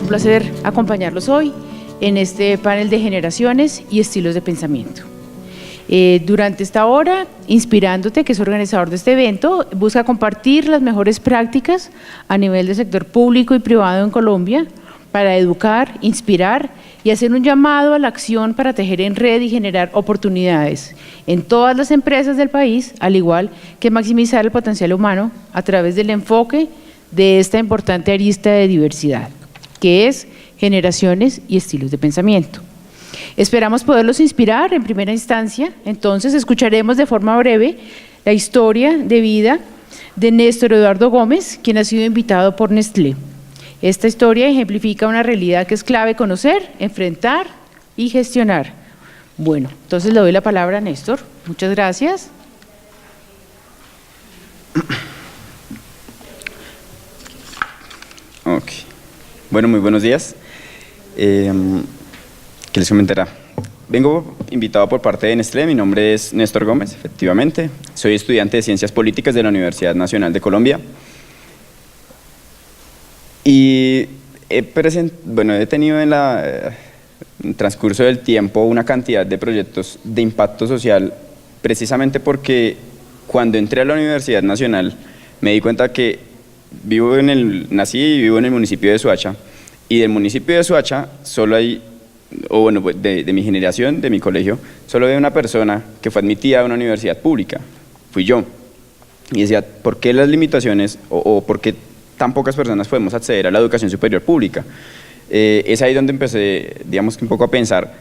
un placer acompañarlos hoy en este panel de generaciones y estilos de pensamiento. Durante esta hora, Inspirándote, que es organizador de este evento, busca compartir las mejores prácticas a nivel del sector público y privado en Colombia para educar, inspirar y hacer un llamado a la acción para tejer en red y generar oportunidades en todas las empresas del país, al igual que maximizar el potencial humano a través del enfoque de esta importante arista de diversidad, que es generaciones y estilos de pensamiento. Esperamos poderlos inspirar en primera instancia. Entonces escucharemos de forma breve la historia de vida de Néstor Eduardo Gómez, quien ha sido invitado por Nestlé. Esta historia ejemplifica una realidad que es clave conocer, enfrentar y gestionar. Bueno, entonces le doy la palabra a Néstor. Muchas gracias. Ok. Bueno, muy buenos días. ¿Qué les comentará? Vengo invitado por parte de Nestlé. Mi nombre es Néstor Gómez, efectivamente. Soy estudiante de Ciencias Políticas de la Universidad Nacional de Colombia. Y he tenido en el transcurso del tiempo una cantidad de proyectos de impacto social, precisamente porque cuando entré a la Universidad Nacional me di cuenta que nací y vivo en el municipio de Soacha, y del municipio de Soacha solo hay, de mi generación, de mi colegio, solo hay una persona que fue admitida a una universidad pública, fui yo. Y decía, ¿por qué las limitaciones o por qué tan pocas personas podemos acceder a la educación superior pública? Es ahí donde empecé, digamos, un poco a pensar,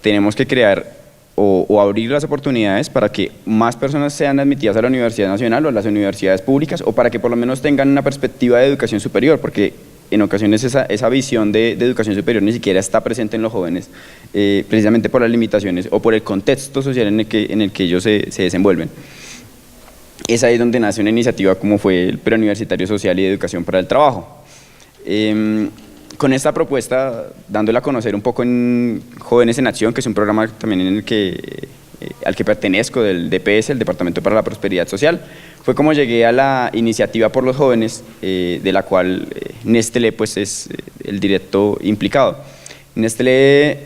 tenemos que crear o abrir las oportunidades para que más personas sean admitidas a la Universidad Nacional o a las universidades públicas, o para que por lo menos tengan una perspectiva de educación superior, porque en ocasiones esa visión de educación superior ni siquiera está presente en los jóvenes, precisamente por las limitaciones o por el contexto social en el que ellos se desenvuelven. Es ahí donde nace una iniciativa como fue el Preuniversitario Social y de Educación para el Trabajo. Con esta propuesta, dándola a conocer un poco en Jóvenes en Acción, que es un programa también al que pertenezco, del DPS, el Departamento para la Prosperidad Social, fue como llegué a la iniciativa por los jóvenes, de la cual Nestlé pues, es el directo implicado. Nestlé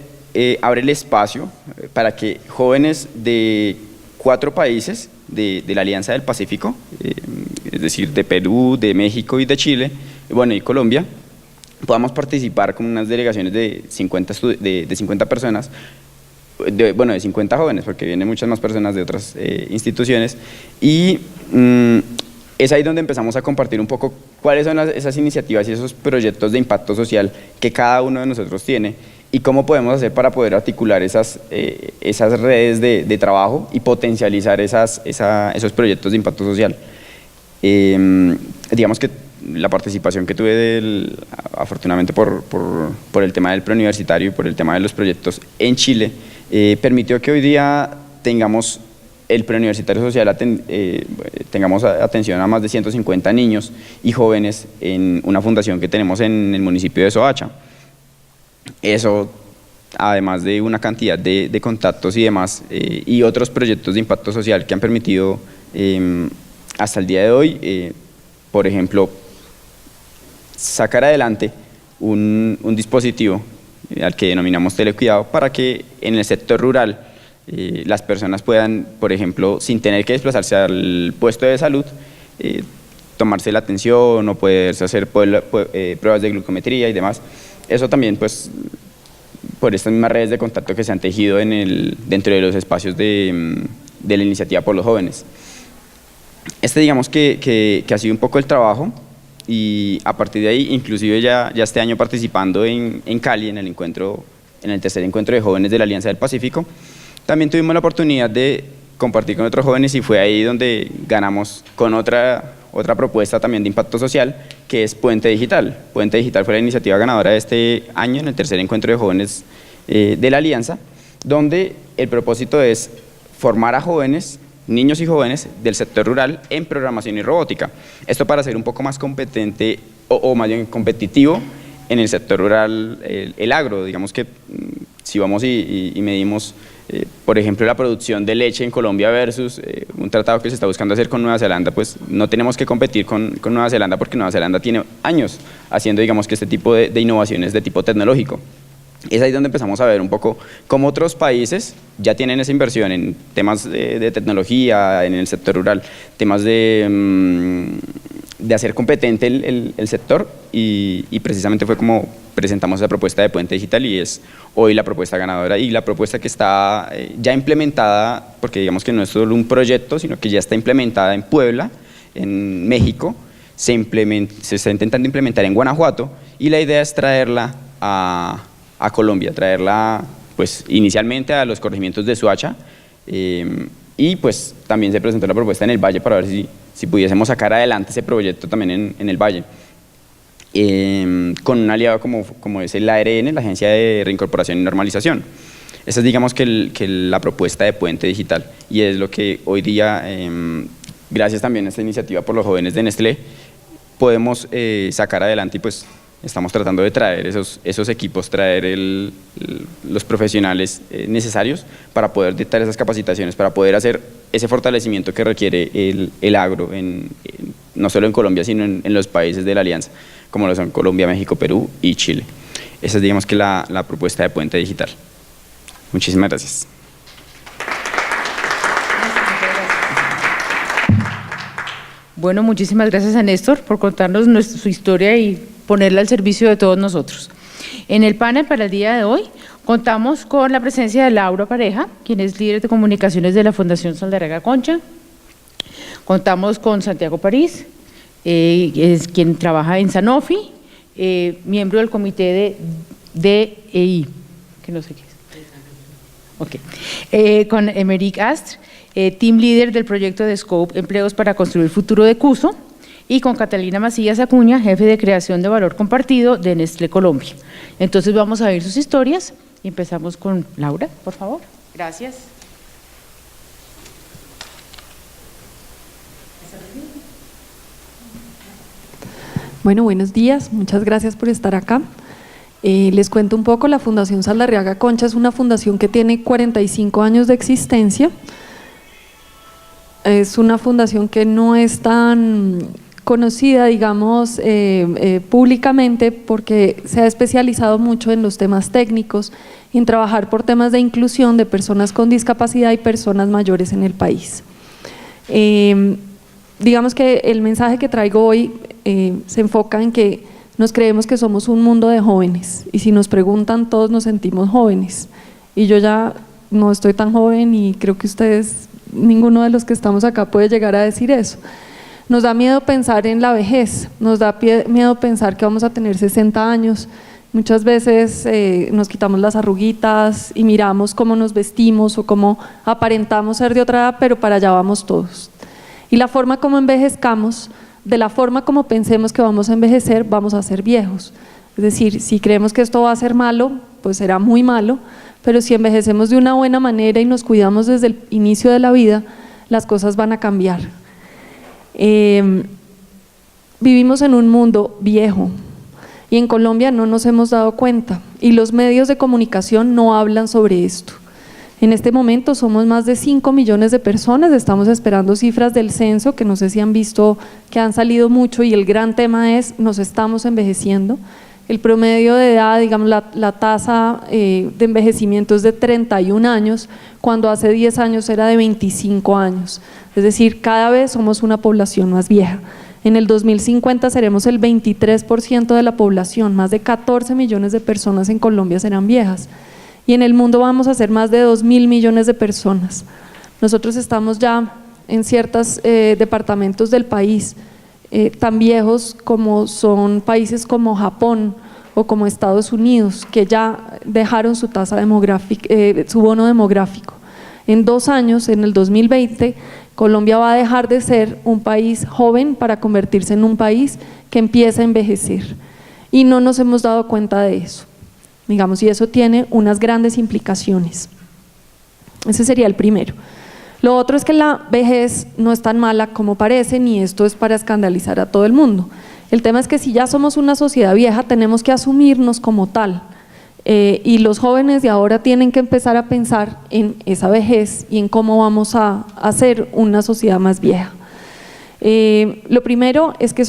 abre el espacio para que jóvenes de 4 países de la Alianza del Pacífico, es decir, de Perú, de México y de Chile, y Colombia, podamos participar con unas delegaciones de 50 personas, de 50 jóvenes, porque vienen muchas más personas de otras instituciones, y es ahí donde empezamos a compartir un poco cuáles son esas iniciativas y esos proyectos de impacto social que cada uno de nosotros tiene, y cómo podemos hacer para poder articular esas redes de trabajo y potencializar esos proyectos de impacto social. Digamos que la participación que tuve afortunadamente por el tema del preuniversitario y por el tema de los proyectos en Chile, permitió que hoy día tengamos el preuniversitario social, tengamos atención a más de 150 niños y jóvenes en una fundación que tenemos en el municipio de Soacha. Eso, además de una cantidad de contactos y demás, y otros proyectos de impacto social que han permitido hasta el día de hoy, por ejemplo, sacar adelante un dispositivo al que denominamos telecuidado, para que en el sector rural las personas puedan, por ejemplo, sin tener que desplazarse al puesto de salud, tomarse la atención o poderse hacer pruebas de glucometría y demás. Eso también, pues, por estas mismas redes de contacto que se han tejido dentro de los espacios de la iniciativa por los jóvenes. Digamos que ha sido un poco el trabajo, y a partir de ahí, inclusive ya este año participando en Cali, en el tercer encuentro de jóvenes de la Alianza del Pacífico, también tuvimos la oportunidad de compartir con otros jóvenes, y fue ahí donde ganamos con otra propuesta también de impacto social, que es Puente Digital. Puente Digital fue la iniciativa ganadora de este año en el tercer encuentro de jóvenes de la Alianza, donde el propósito es formar a jóvenes, niños y jóvenes del sector rural en programación y robótica. Esto para ser un poco más competente o más bien competitivo en el sector rural, el agro. Digamos que si vamos y medimos por ejemplo, la producción de leche en Colombia versus un tratado que se está buscando hacer con Nueva Zelanda, pues no tenemos que competir con Nueva Zelanda porque Nueva Zelanda tiene años haciendo, digamos, que este tipo de innovaciones de tipo tecnológico. Es ahí donde empezamos a ver un poco cómo otros países ya tienen esa inversión en temas de tecnología, en el sector rural, temas de hacer competente el sector y precisamente fue como presentamos esa propuesta de Puente Digital y es hoy la propuesta ganadora y la propuesta que está ya implementada, porque digamos que no es solo un proyecto, sino que ya está implementada en Puebla, en México, se está intentando implementar en Guanajuato y la idea es traerla a Colombia, traerla pues inicialmente a los corregimientos de Soacha y pues también se presentó la propuesta en el Valle para ver si pudiésemos sacar adelante ese proyecto también en el Valle. Con un aliado como es el ARN, la Agencia de Reincorporación y Normalización. Esa es digamos que la propuesta de Puente Digital y es lo que hoy día, gracias también a esta iniciativa por los jóvenes de Nestlé, podemos sacar adelante y pues estamos tratando de traer esos equipos, traer los profesionales necesarios para poder dictar esas capacitaciones, para poder hacer ese fortalecimiento que requiere el agro, no solo en Colombia, sino en los países de la Alianza, como lo son Colombia, México, Perú y Chile. Esa es, digamos, que la propuesta de Puente Digital. Muchísimas gracias. Bueno, muchísimas gracias a Néstor por contarnos su historia y ponerla al servicio de todos nosotros. En el panel para el día de hoy contamos con la presencia de Laura Pareja, quien es líder de comunicaciones de la Fundación Saldarriaga Concha. Contamos con Santiago París, es quien trabaja en Sanofi, miembro del comité de DEI, que no sé qué es. Okay. Con Emeric Astre, team leader del proyecto de Scope Empleos para Construir el Futuro de CUSO, y con Catalina Macías Acuña, jefe de creación de valor compartido de Nestlé Colombia. Entonces vamos a ver sus historias y empezamos con Laura, por favor. Gracias. Bueno, buenos días, muchas gracias por estar acá. Les cuento un poco, la Fundación Saldarriaga Concha es una fundación que tiene 45 años de existencia. Es una fundación que no es tan conocida, digamos, públicamente porque se ha especializado mucho en los temas técnicos, en trabajar por temas de inclusión de personas con discapacidad y personas mayores en el país. Digamos que el mensaje que traigo hoy se enfoca en que nos creemos que somos un mundo de jóvenes y si nos preguntan todos nos sentimos jóvenes y yo ya no estoy tan joven y creo que ustedes, ninguno de los que estamos acá puede llegar a decir eso. Nos da miedo pensar en la vejez, nos da miedo pensar que vamos a tener 60 años, muchas veces nos quitamos las arruguitas y miramos cómo nos vestimos o cómo aparentamos ser de otra edad, pero para allá vamos todos. Y la forma como envejezcamos, de la forma como pensemos que vamos a envejecer, vamos a ser viejos. Es decir, si creemos que esto va a ser malo, pues será muy malo, pero si envejecemos de una buena manera y nos cuidamos desde el inicio de la vida, las cosas van a cambiar. Vivimos en un mundo viejo y en Colombia no nos hemos dado cuenta y los medios de comunicación no hablan sobre esto. En este momento somos más de 5 millones de personas, estamos esperando cifras del censo que no sé si han visto que han salido mucho y el gran tema es nos estamos envejeciendo. El promedio de edad, digamos la tasa de envejecimiento es de 31 años, cuando hace 10 años era de 25 años. Es decir, cada vez somos una población más vieja. En el 2050 seremos el 23% de la población, más de 14 millones de personas en Colombia serán viejas. Y en el mundo vamos a ser más de 2.000 millones de personas. Nosotros estamos ya en ciertos departamentos del país, tan viejos como son países como Japón o como Estados Unidos, que ya dejaron su tasa demográfica, su bono demográfico. En 2 años, en el 2020, Colombia va a dejar de ser un país joven para convertirse en un país que empieza a envejecer. Y no nos hemos dado cuenta de eso. Digamos, y eso tiene unas grandes implicaciones. Ese sería el primero. Lo otro es que la vejez no es tan mala como parece, ni esto es para escandalizar a todo el mundo. El tema es que si ya somos una sociedad vieja, tenemos que asumirnos como tal. y los jóvenes de ahora tienen que empezar a pensar en esa vejez y en cómo vamos a hacer una sociedad más vieja. Lo primero es que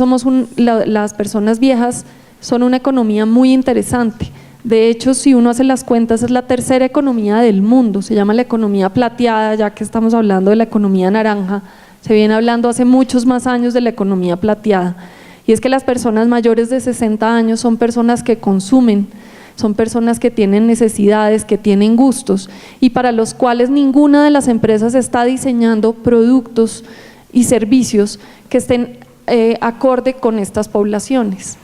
las personas viejas son una economía muy interesante. De hecho, si uno hace las cuentas, es la tercera economía del mundo, se llama la economía plateada, ya que estamos hablando de la economía naranja, se viene hablando hace muchos más años de la economía plateada, y es que las personas mayores de 60 años son personas que consumen, son personas que tienen necesidades, que tienen gustos, y para los cuales ninguna de las empresas está diseñando productos y servicios que estén acorde con estas poblaciones.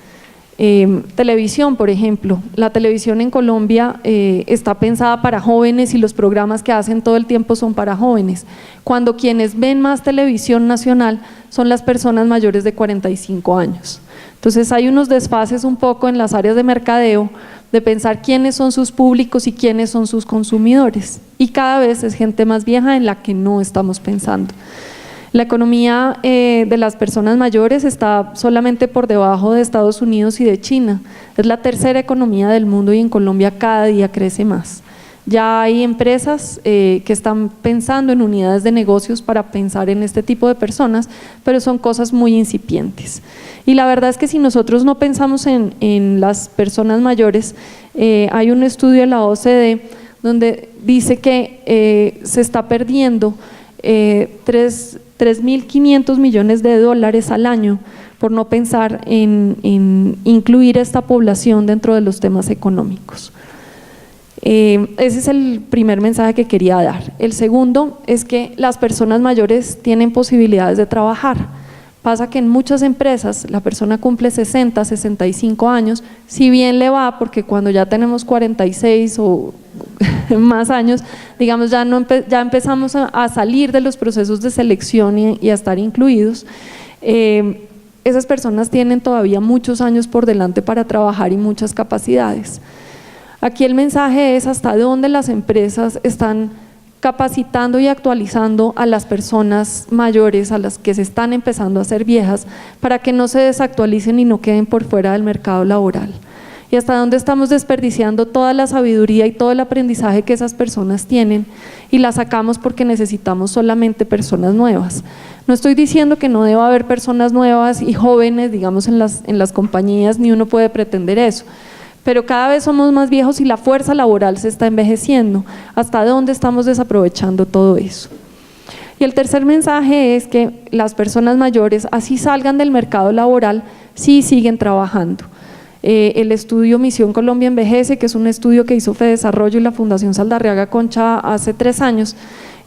Televisión, por ejemplo, la televisión en Colombia está pensada para jóvenes y los programas que hacen todo el tiempo son para jóvenes, cuando quienes ven más televisión nacional son las personas mayores de 45 años. Entonces hay unos desfases un poco en las áreas de mercadeo de pensar quiénes son sus públicos y quiénes son sus consumidores, y cada vez es gente más vieja en la que no estamos pensando. La economía de las personas mayores está solamente por debajo de Estados Unidos y de China. Es la tercera economía del mundo y en Colombia cada día crece más. Ya hay empresas que están pensando en unidades de negocios para pensar en este tipo de personas, pero son cosas muy incipientes. Y la verdad es que si nosotros no pensamos en las personas mayores, hay un estudio de la OCDE donde dice que se está perdiendo 3.500 millones de dólares al año por no pensar en incluir a esta población dentro de los temas económicos. Ese es el primer mensaje que quería dar. El segundo es que las personas mayores tienen posibilidades de trabajar. Pasa que en muchas empresas la persona cumple 60, 65 años, si bien le va, porque cuando ya tenemos 46 o más años, digamos ya empezamos a salir de los procesos de selección y a estar incluidos, esas personas tienen todavía muchos años por delante para trabajar y muchas capacidades. Aquí el mensaje es hasta dónde las empresas están capacitando y actualizando a las personas mayores, a las que se están empezando a hacer viejas, para que no se desactualicen y no queden por fuera del mercado laboral. Y hasta dónde estamos desperdiciando toda la sabiduría y todo el aprendizaje que esas personas tienen y la sacamos porque necesitamos solamente personas nuevas. No estoy diciendo que no deba haber personas nuevas y jóvenes, digamos, en las compañías, ni uno puede pretender eso. Pero cada vez somos más viejos y la fuerza laboral se está envejeciendo. ¿Hasta dónde estamos desaprovechando todo eso? Y el tercer mensaje es que las personas mayores, así salgan del mercado laboral, sí siguen trabajando. El estudio Misión Colombia Envejece, que es un estudio que hizo Fedesarrollo y la Fundación Saldarriaga Concha hace 3 años,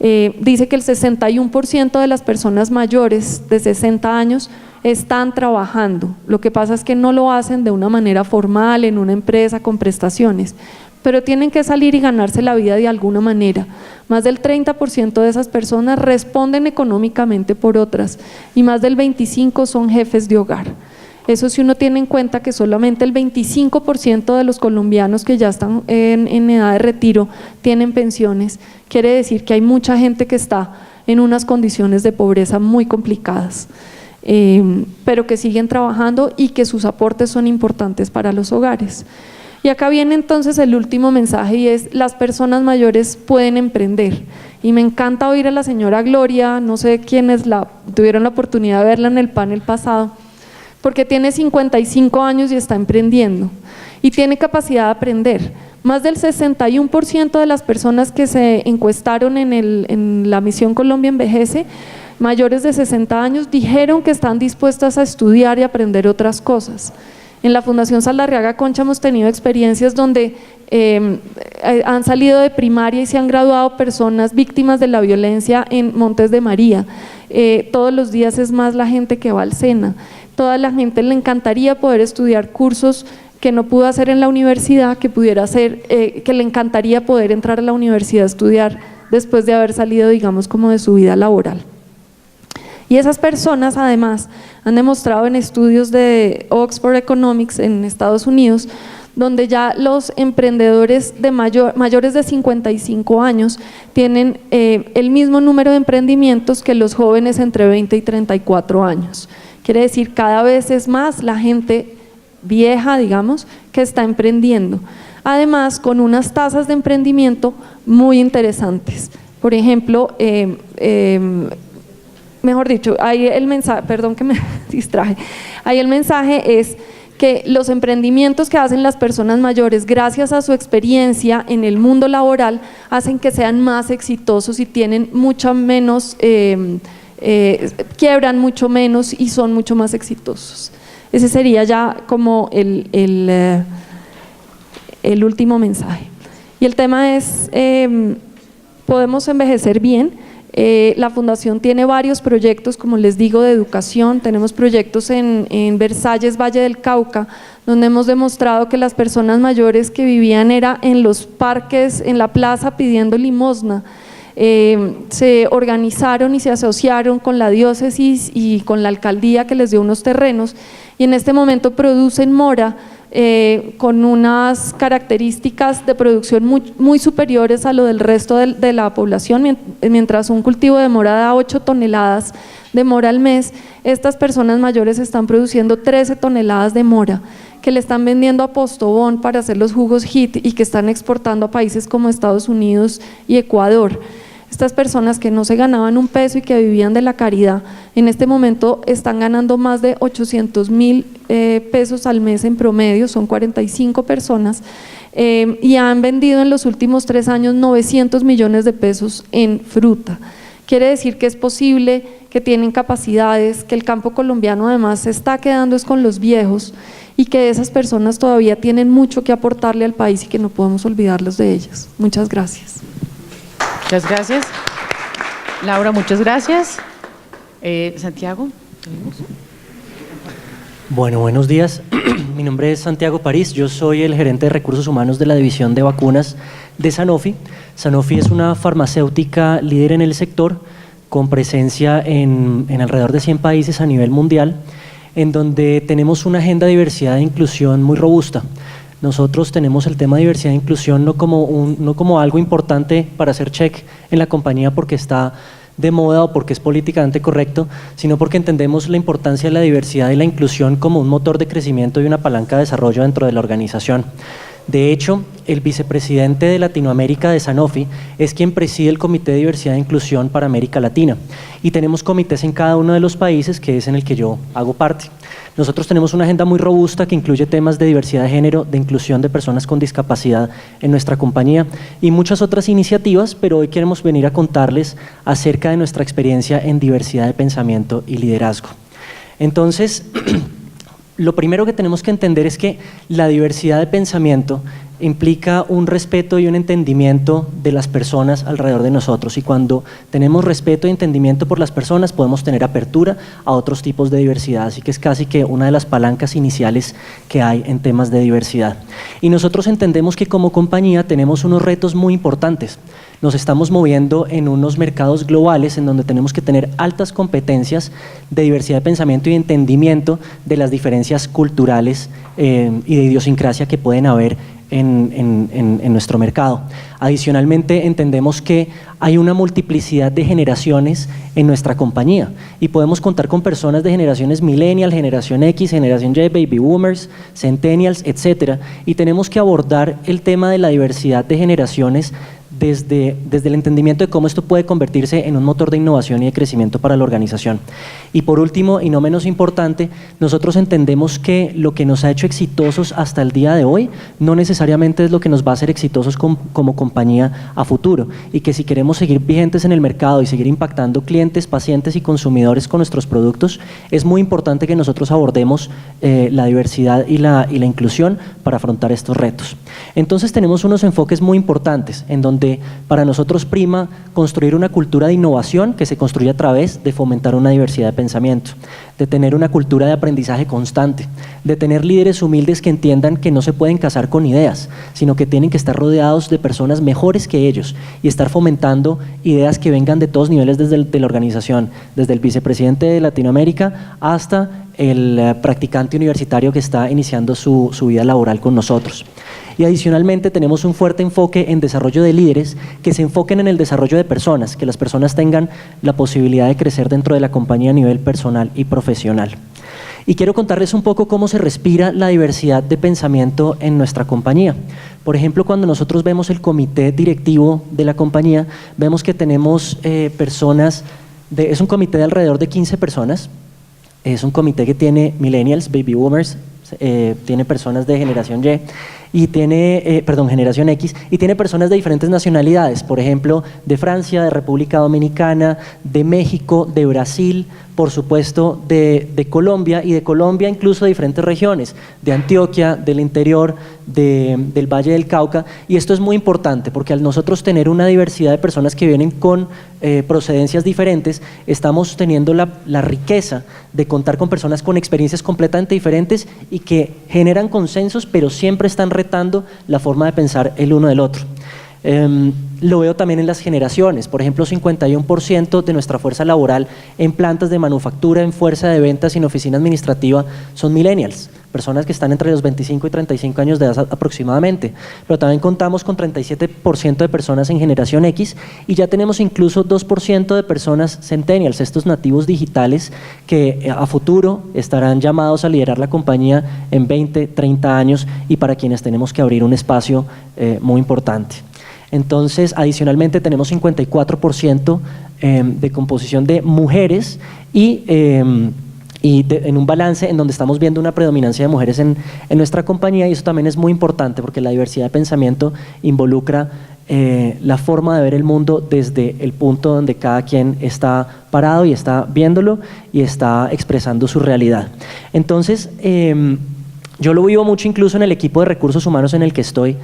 dice que el 61% de las personas mayores de 60 años están trabajando. Lo que pasa es que no lo hacen de una manera formal, en una empresa con prestaciones, pero tienen que salir y ganarse la vida de alguna manera. Más del 30% de esas personas responden económicamente por otras y más del 25% son jefes de hogar. Eso si uno tiene en cuenta que solamente el 25% de los colombianos que ya están en edad de retiro tienen pensiones, quiere decir que hay mucha gente que está en unas condiciones de pobreza muy complicadas, pero que siguen trabajando y que sus aportes son importantes para los hogares. Y acá viene entonces el último mensaje y es: las personas mayores pueden emprender. Y me encanta oír a la señora Gloria, no sé quiénes tuvieron la oportunidad de verla en el panel pasado, porque tiene 55 años y está emprendiendo y tiene capacidad de aprender. Más del 61% de las personas que se encuestaron en la Misión Colombia Envejece, mayores de 60 años, dijeron que están dispuestas a estudiar y aprender otras cosas. En la Fundación Saldarriaga Concha hemos tenido experiencias donde han salido de primaria y se han graduado personas víctimas de la violencia en Montes de María. Todos los días es más la gente que va al SENA. Toda la gente le encantaría poder estudiar cursos que no pudo hacer en la universidad, que pudiera hacer, que le encantaría poder entrar a la universidad a estudiar después de haber salido, digamos, como de su vida laboral. Y esas personas además han demostrado en estudios de Oxford Economics en Estados Unidos, donde ya los emprendedores mayores de 55 años tienen el mismo número de emprendimientos que los jóvenes entre 20 y 34 años. Quiere decir, cada vez es más la gente vieja, digamos, que está emprendiendo. además con unas tasas de emprendimiento muy interesantes. Por ejemplo, mejor dicho, ahí el mensaje, perdón que me distraje, ahí el mensaje es que los emprendimientos que hacen las personas mayores, gracias a su experiencia en el mundo laboral, hacen que sean más exitosos y tienen mucho menos, quiebran mucho menos y son mucho más exitosos. Ese sería ya como el último mensaje. Y el tema es, podemos envejecer bien. La Fundación tiene varios proyectos, como les digo, de educación. Tenemos proyectos en Versalles, Valle del Cauca, donde hemos demostrado que las personas mayores que vivían era en los parques, en la plaza pidiendo limosna. Se organizaron y se asociaron con la diócesis y con la alcaldía que les dio unos terrenos, y en este momento producen mora con unas características de producción muy superiores a lo del resto de la población. Mientras un cultivo de mora da 8 toneladas de mora al mes, estas personas mayores están produciendo 13 toneladas de mora que le están vendiendo a Postobón para hacer los jugos HIT y que están exportando a países como Estados Unidos y Ecuador. Estas personas que no se ganaban un peso y que vivían de la caridad, en este momento están ganando más de 800.000 pesos al mes en promedio, son 45 personas, y han vendido en los últimos 3 años 900 millones de pesos en fruta. Quiere decir que es posible, que tienen capacidades, que el campo colombiano además se está quedando es con los viejos, y que esas personas todavía tienen mucho que aportarle al país y que no podemos olvidarlos de ellas. Muchas gracias. Muchas gracias. Laura, muchas gracias. Santiago. Bueno, buenos días. Mi nombre es Santiago París, yo soy el gerente de recursos humanos de la división de vacunas de Sanofi. Sanofi es una farmacéutica líder en el sector, con presencia en alrededor de 100 países a nivel mundial, en donde tenemos una agenda de diversidad e inclusión muy robusta. Nosotros tenemos el tema de diversidad e inclusión no como algo importante para hacer check en la compañía porque está de moda o porque es políticamente correcto, sino porque entendemos la importancia de la diversidad y la inclusión como un motor de crecimiento y una palanca de desarrollo dentro de la organización. De hecho, el vicepresidente de Latinoamérica de Sanofi es quien preside el Comité de Diversidad e Inclusión para América Latina, y tenemos comités en cada uno de los países, que es en el que yo hago parte. Nosotros tenemos una agenda muy robusta que incluye temas de diversidad de género, de inclusión de personas con discapacidad en nuestra compañía y muchas otras iniciativas, pero hoy queremos venir a contarles acerca de nuestra experiencia en diversidad de pensamiento y liderazgo. Entonces, lo primero que tenemos que entender es que la diversidad de pensamiento implica un respeto y un entendimiento de las personas alrededor de nosotros, y cuando tenemos respeto y entendimiento por las personas podemos tener apertura a otros tipos de diversidad, así que es casi que una de las palancas iniciales que hay en temas de diversidad. Y nosotros entendemos que como compañía tenemos unos retos muy importantes. Nos estamos moviendo en unos mercados globales en donde tenemos que tener altas competencias de diversidad de pensamiento y de entendimiento de las diferencias culturales y de idiosincrasia que pueden haber en nuestro mercado. Adicionalmente, entendemos que hay una multiplicidad de generaciones en nuestra compañía y podemos contar con personas de generaciones millennial, generación X, generación Y, baby boomers, centennials, etcétera, y tenemos que abordar el tema de la diversidad de generaciones desde el entendimiento de cómo esto puede convertirse en un motor de innovación y de crecimiento para la organización. Y por último, y no menos importante, nosotros entendemos que lo que nos ha hecho exitosos hasta el día de hoy no necesariamente es lo que nos va a hacer exitosos como compañía a futuro, y que si queremos seguir vigentes en el mercado y seguir impactando clientes, pacientes y consumidores con nuestros productos, es muy importante que nosotros abordemos la diversidad y la inclusión para afrontar estos retos. Entonces tenemos unos enfoques muy importantes en donde para nosotros prima construir una cultura de innovación que se construye a través de fomentar una diversidad de pensamiento, de tener una cultura de aprendizaje constante, de tener líderes humildes que entiendan que no se pueden casar con ideas, sino que tienen que estar rodeados de personas mejores que ellos y estar fomentando ideas que vengan de todos niveles de la organización, desde el vicepresidente de Latinoamérica hasta el practicante universitario que está iniciando su vida laboral con nosotros. Y adicionalmente tenemos un fuerte enfoque en desarrollo de líderes que se enfoquen en el desarrollo de personas, que las personas tengan la posibilidad de crecer dentro de la compañía a nivel personal y profesional. Y quiero contarles un poco cómo se respira la diversidad de pensamiento en nuestra compañía. Por ejemplo, cuando nosotros vemos el comité directivo de la compañía, vemos que tenemos personas, es un comité de alrededor de 15 personas, es un comité que tiene millennials, baby boomers, tiene personas de generación Y y tiene, generación X, y tiene personas de diferentes nacionalidades, por ejemplo, de Francia, de República Dominicana, de México, de Brasil, por supuesto de Colombia, y de Colombia incluso de diferentes regiones, de Antioquia, del interior, del Valle del Cauca, y esto es muy importante porque al nosotros tener una diversidad de personas que vienen con procedencias diferentes, estamos teniendo la riqueza de contar con personas con experiencias completamente diferentes y que generan consensos, pero siempre están retando la forma de pensar el uno del otro. Lo veo también en las generaciones, por ejemplo 51% de nuestra fuerza laboral en plantas de manufactura, en fuerza de ventas y en oficina administrativa son millennials, personas que están entre los 25 y 35 años de edad aproximadamente, pero también contamos con 37% de personas en generación X y ya tenemos incluso 2% de personas centennials, estos nativos digitales que a futuro estarán llamados a liderar la compañía en 20, 30 años y para quienes tenemos que abrir un espacio muy importante. Entonces, adicionalmente tenemos 54% de composición de mujeres y en un balance en donde estamos viendo una predominancia de mujeres en nuestra compañía, y eso también es muy importante porque la diversidad de pensamiento involucra la forma de ver el mundo desde el punto donde cada quien está parado y está viéndolo y está expresando su realidad. Entonces, yo lo vivo mucho incluso en el equipo de recursos humanos en el que estoy.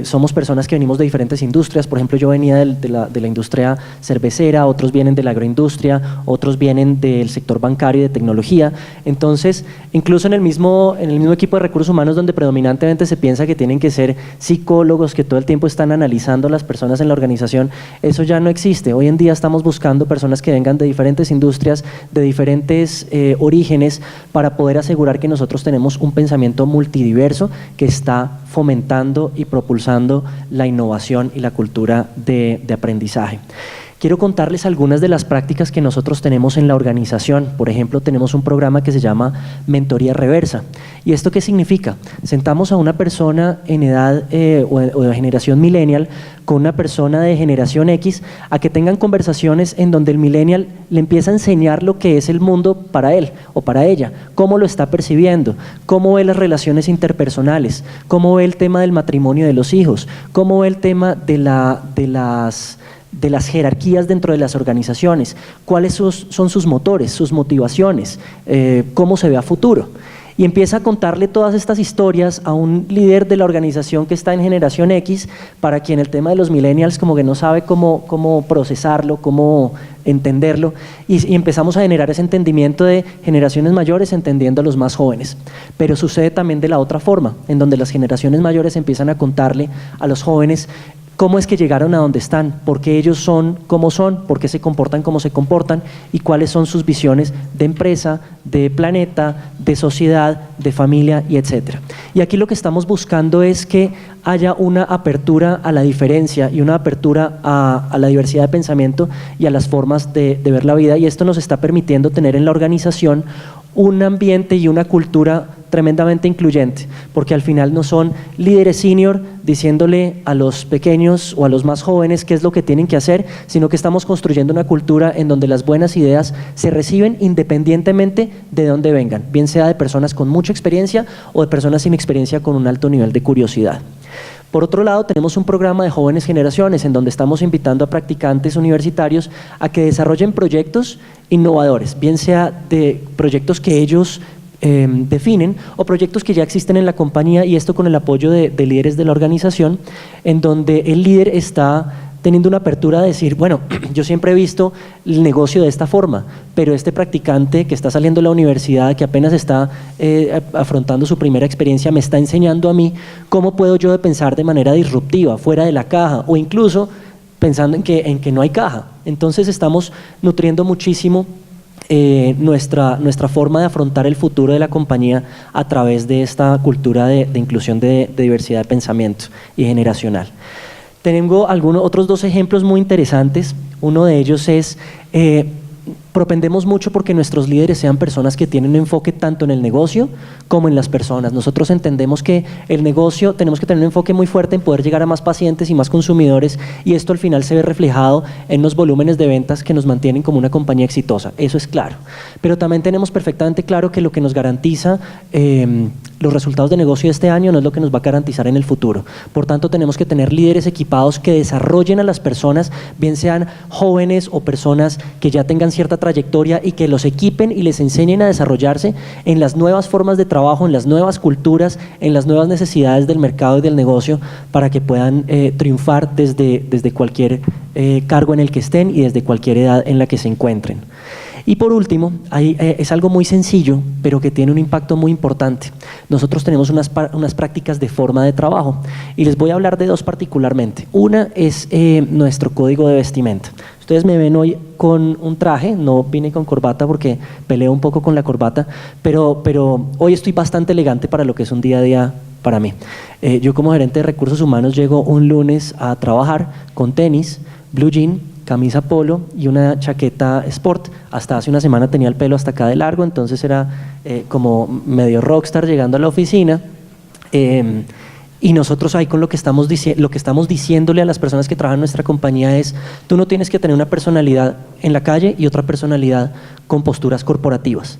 Somos personas que venimos de diferentes industrias, por ejemplo yo venía de la industria cervecera, otros vienen de la agroindustria, otros vienen del sector bancario y de tecnología. Entonces, incluso en el mismo equipo de recursos humanos donde predominantemente se piensa que tienen que ser psicólogos que todo el tiempo están analizando a las personas en la organización, eso ya no existe. Hoy en día estamos buscando personas que vengan de diferentes industrias, de diferentes orígenes, para poder asegurar que nosotros tenemos un pensamiento multidiverso que está fomentando y propulsando la innovación y la cultura de aprendizaje. Quiero contarles algunas de las prácticas que nosotros tenemos en la organización. Por ejemplo, tenemos un programa que se llama Mentoría Reversa. ¿Y esto qué significa? Sentamos a una persona en edad o de generación millennial con una persona de generación X a que tengan conversaciones en donde el millennial le empieza a enseñar lo que es el mundo para él o para ella, cómo lo está percibiendo, cómo ve las relaciones interpersonales, cómo ve el tema del matrimonio de los hijos, cómo ve el tema de las jerarquías dentro de las organizaciones, cuáles son sus motores, sus motivaciones, cómo se ve a futuro. Y empieza a contarle todas estas historias a un líder de la organización que está en generación X, para quien el tema de los millennials como que no sabe cómo procesarlo, cómo entenderlo, y empezamos a generar ese entendimiento de generaciones mayores entendiendo a los más jóvenes. Pero sucede también de la otra forma, en donde las generaciones mayores empiezan a contarle a los jóvenes cómo es que llegaron a donde están, por qué ellos son como son, por qué se comportan como se comportan y cuáles son sus visiones de empresa, de planeta, de sociedad, de familia y etcétera. Y aquí lo que estamos buscando es que haya una apertura a la diferencia y una apertura a la diversidad de pensamiento y a las formas de ver la vida, y esto nos está permitiendo tener en la organización un ambiente y una cultura tremendamente incluyente, porque al final no son líderes senior diciéndole a los pequeños o a los más jóvenes qué es lo que tienen que hacer, sino que estamos construyendo una cultura en donde las buenas ideas se reciben independientemente de dónde vengan, bien sea de personas con mucha experiencia o de personas sin experiencia con un alto nivel de curiosidad. Por otro lado, tenemos un programa de jóvenes generaciones en donde estamos invitando a practicantes universitarios a que desarrollen proyectos innovadores, bien sea de proyectos que ellos definen o proyectos que ya existen en la compañía, y esto con el apoyo de líderes de la organización, en donde el líder está teniendo una apertura de decir, bueno, yo siempre he visto el negocio de esta forma, pero este practicante que está saliendo de la universidad, que apenas está afrontando su primera experiencia, me está enseñando a mí cómo puedo yo pensar de manera disruptiva, fuera de la caja, o incluso pensando en que no hay caja. Entonces estamos nutriendo muchísimo nuestra forma de afrontar el futuro de la compañía a través de esta cultura de inclusión de diversidad de pensamiento y generacional. Tengo otros dos ejemplos muy interesantes. Uno de ellos es propendemos mucho porque nuestros líderes sean personas que tienen un enfoque tanto en el negocio como en las personas. Nosotros entendemos que el negocio tenemos que tener un enfoque muy fuerte en poder llegar a más pacientes y más consumidores, y esto al final se ve reflejado en los volúmenes de ventas que nos mantienen como una compañía exitosa, eso es claro. Pero también tenemos perfectamente claro que lo que nos garantiza los resultados de negocio de este año no es lo que nos va a garantizar en el futuro. Por tanto, tenemos que tener líderes equipados que desarrollen a las personas, bien sean jóvenes o personas que ya tengan cierta trayectoria, y que los equipen y les enseñen a desarrollarse en las nuevas formas de trabajo, en las nuevas culturas, en las nuevas necesidades del mercado y del negocio, para que puedan triunfar desde cualquier cargo en el que estén y desde cualquier edad en la que se encuentren. Y por último, es algo muy sencillo, pero que tiene un impacto muy importante. Nosotros tenemos unas prácticas de forma de trabajo, y les voy a hablar de dos particularmente. Una es nuestro código de vestimenta. Ustedes me ven hoy con un traje, no vine con corbata porque peleo un poco con la corbata, pero hoy estoy bastante elegante para lo que es un día a día para mí. Yo como gerente de recursos humanos llego un lunes a trabajar con tenis, blue jean, camisa polo y una chaqueta sport. Hasta hace una semana tenía el pelo hasta acá de largo, entonces era como medio rockstar llegando a la oficina. Y nosotros ahí con lo que estamos diciéndole a las personas que trabajan en nuestra compañía es: tú no tienes que tener una personalidad en la calle y otra personalidad con posturas corporativas.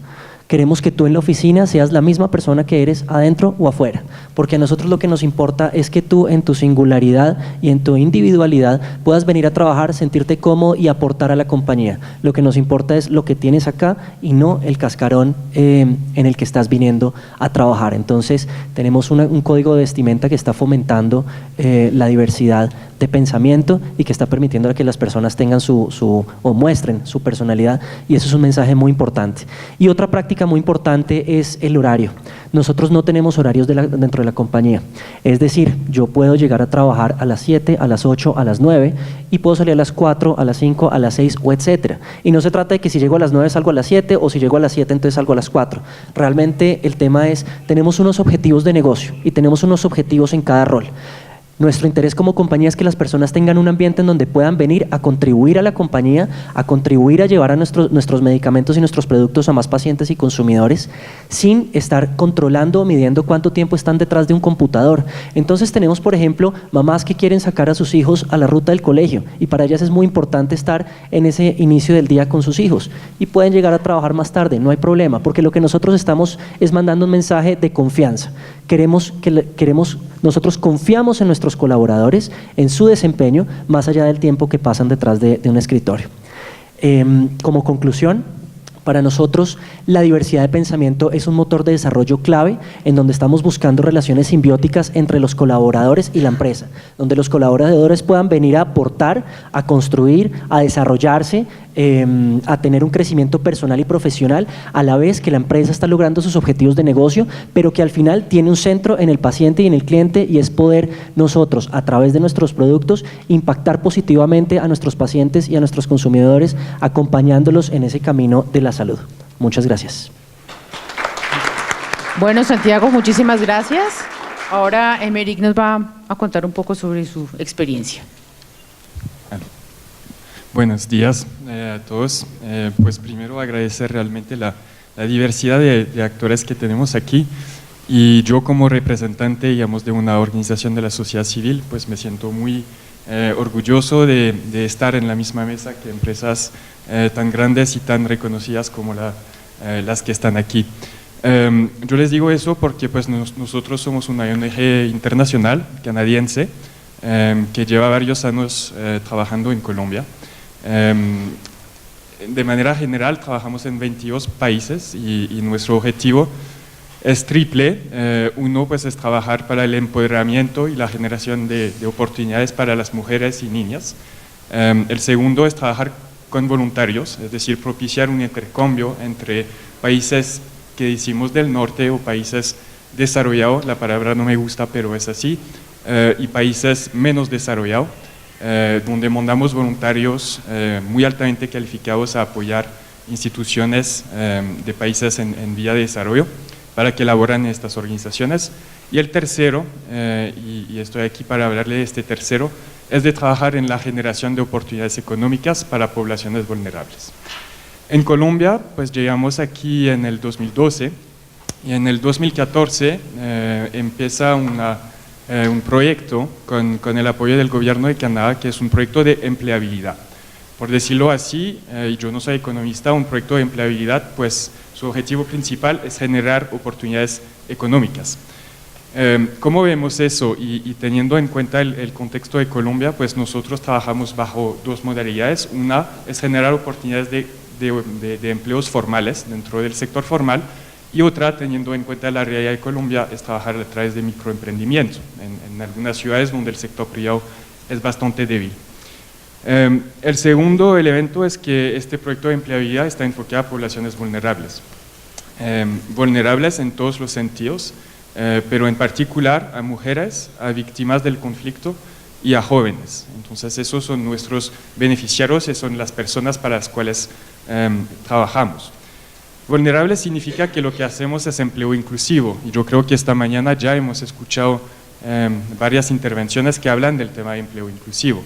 Queremos que tú en la oficina seas la misma persona que eres adentro o afuera, porque a nosotros lo que nos importa es que tú en tu singularidad y en tu individualidad puedas venir a trabajar, sentirte cómodo y aportar a la compañía. Lo que nos importa es lo que tienes acá y no el cascarón en el que estás viniendo a trabajar. Entonces tenemos un código de vestimenta que está fomentando la diversidad de pensamiento y que está permitiendo que las personas tengan o muestren su personalidad, y eso es un mensaje muy importante. Y otra práctica muy importante es el horario. Nosotros no tenemos horarios dentro de la compañía, es decir, yo puedo llegar a trabajar a las 7, a las 8, a las 9 y puedo salir a las 4, a las 5, a las 6 o etcétera. Y no se trata de que si llego a las 9 salgo a las 7 o si llego a las 7 entonces salgo a las 4. Realmente el tema es, tenemos unos objetivos de negocio y tenemos unos objetivos en cada rol. Nuestro interés como compañía es que las personas tengan un ambiente en donde puedan venir a contribuir a la compañía, a contribuir a llevar a nuestros medicamentos y nuestros productos a más pacientes y consumidores, sin estar controlando o midiendo cuánto tiempo están detrás de un computador. Entonces tenemos, por ejemplo, mamás que quieren sacar a sus hijos a la ruta del colegio, y para ellas es muy importante estar en ese inicio del día con sus hijos, y pueden llegar a trabajar más tarde, no hay problema, porque lo que nosotros estamos es mandando un mensaje de confianza. Nosotros confiamos en nuestros colaboradores, en su desempeño, más allá del tiempo que pasan detrás de un escritorio. Como conclusión, para nosotros la diversidad de pensamiento es un motor de desarrollo clave, en donde estamos buscando relaciones simbióticas entre los colaboradores y la empresa, donde los colaboradores puedan venir a aportar, a construir, a desarrollarse, a tener un crecimiento personal y profesional, a la vez que la empresa está logrando sus objetivos de negocio, pero que al final tiene un centro en el paciente y en el cliente, y es poder nosotros, a través de nuestros productos, impactar positivamente a nuestros pacientes y a nuestros consumidores, acompañándolos en ese camino de la salud. Muchas gracias. Bueno, Santiago, muchísimas gracias. Ahora Emeric nos va a contar un poco sobre su experiencia. Buenos días a todos. Pues primero agradecer realmente la diversidad de actores que tenemos aquí, y yo como representante, digamos, de una organización de la sociedad civil, pues me siento muy orgulloso de estar en la misma mesa que empresas tan grandes y tan reconocidas como las que están aquí. Yo les digo eso porque pues nosotros somos una ONG internacional canadiense que lleva varios años trabajando en Colombia. De manera general trabajamos en 22 países y nuestro objetivo es triple. Uno pues es trabajar para el empoderamiento y la generación de oportunidades para las mujeres y niñas. El segundo es trabajar con voluntarios, es decir, propiciar un intercambio entre países que decimos del norte o países desarrollados, la palabra no me gusta pero es así, y países menos desarrollados, donde mandamos voluntarios muy altamente calificados a apoyar instituciones de países en vía de desarrollo para que elaboren estas organizaciones. Y el tercero, y estoy aquí para hablarle de este tercero, es de trabajar en la generación de oportunidades económicas para poblaciones vulnerables. En Colombia, pues llegamos aquí en el 2012 y en el 2014 empieza un proyecto con el apoyo del gobierno de Canadá, que es un proyecto de empleabilidad. Por decirlo así, y yo no soy economista, un proyecto de empleabilidad, pues su objetivo principal es generar oportunidades económicas. ¿Cómo vemos eso? Y teniendo en cuenta el contexto de Colombia, pues nosotros trabajamos bajo dos modalidades. Una es generar oportunidades de empleos formales dentro del sector formal, y otra, teniendo en cuenta la realidad de Colombia, es trabajar a través de microemprendimiento en algunas ciudades donde el sector privado es bastante débil. El segundo elemento es que este proyecto de empleabilidad está enfocado a poblaciones vulnerables. Vulnerables en todos los sentidos, pero en particular a mujeres, a víctimas del conflicto y a jóvenes. Entonces esos son nuestros beneficiarios y son las personas para las cuales trabajamos. Vulnerable significa que lo que hacemos es empleo inclusivo, y yo creo que esta mañana ya hemos escuchado varias intervenciones que hablan del tema de empleo inclusivo.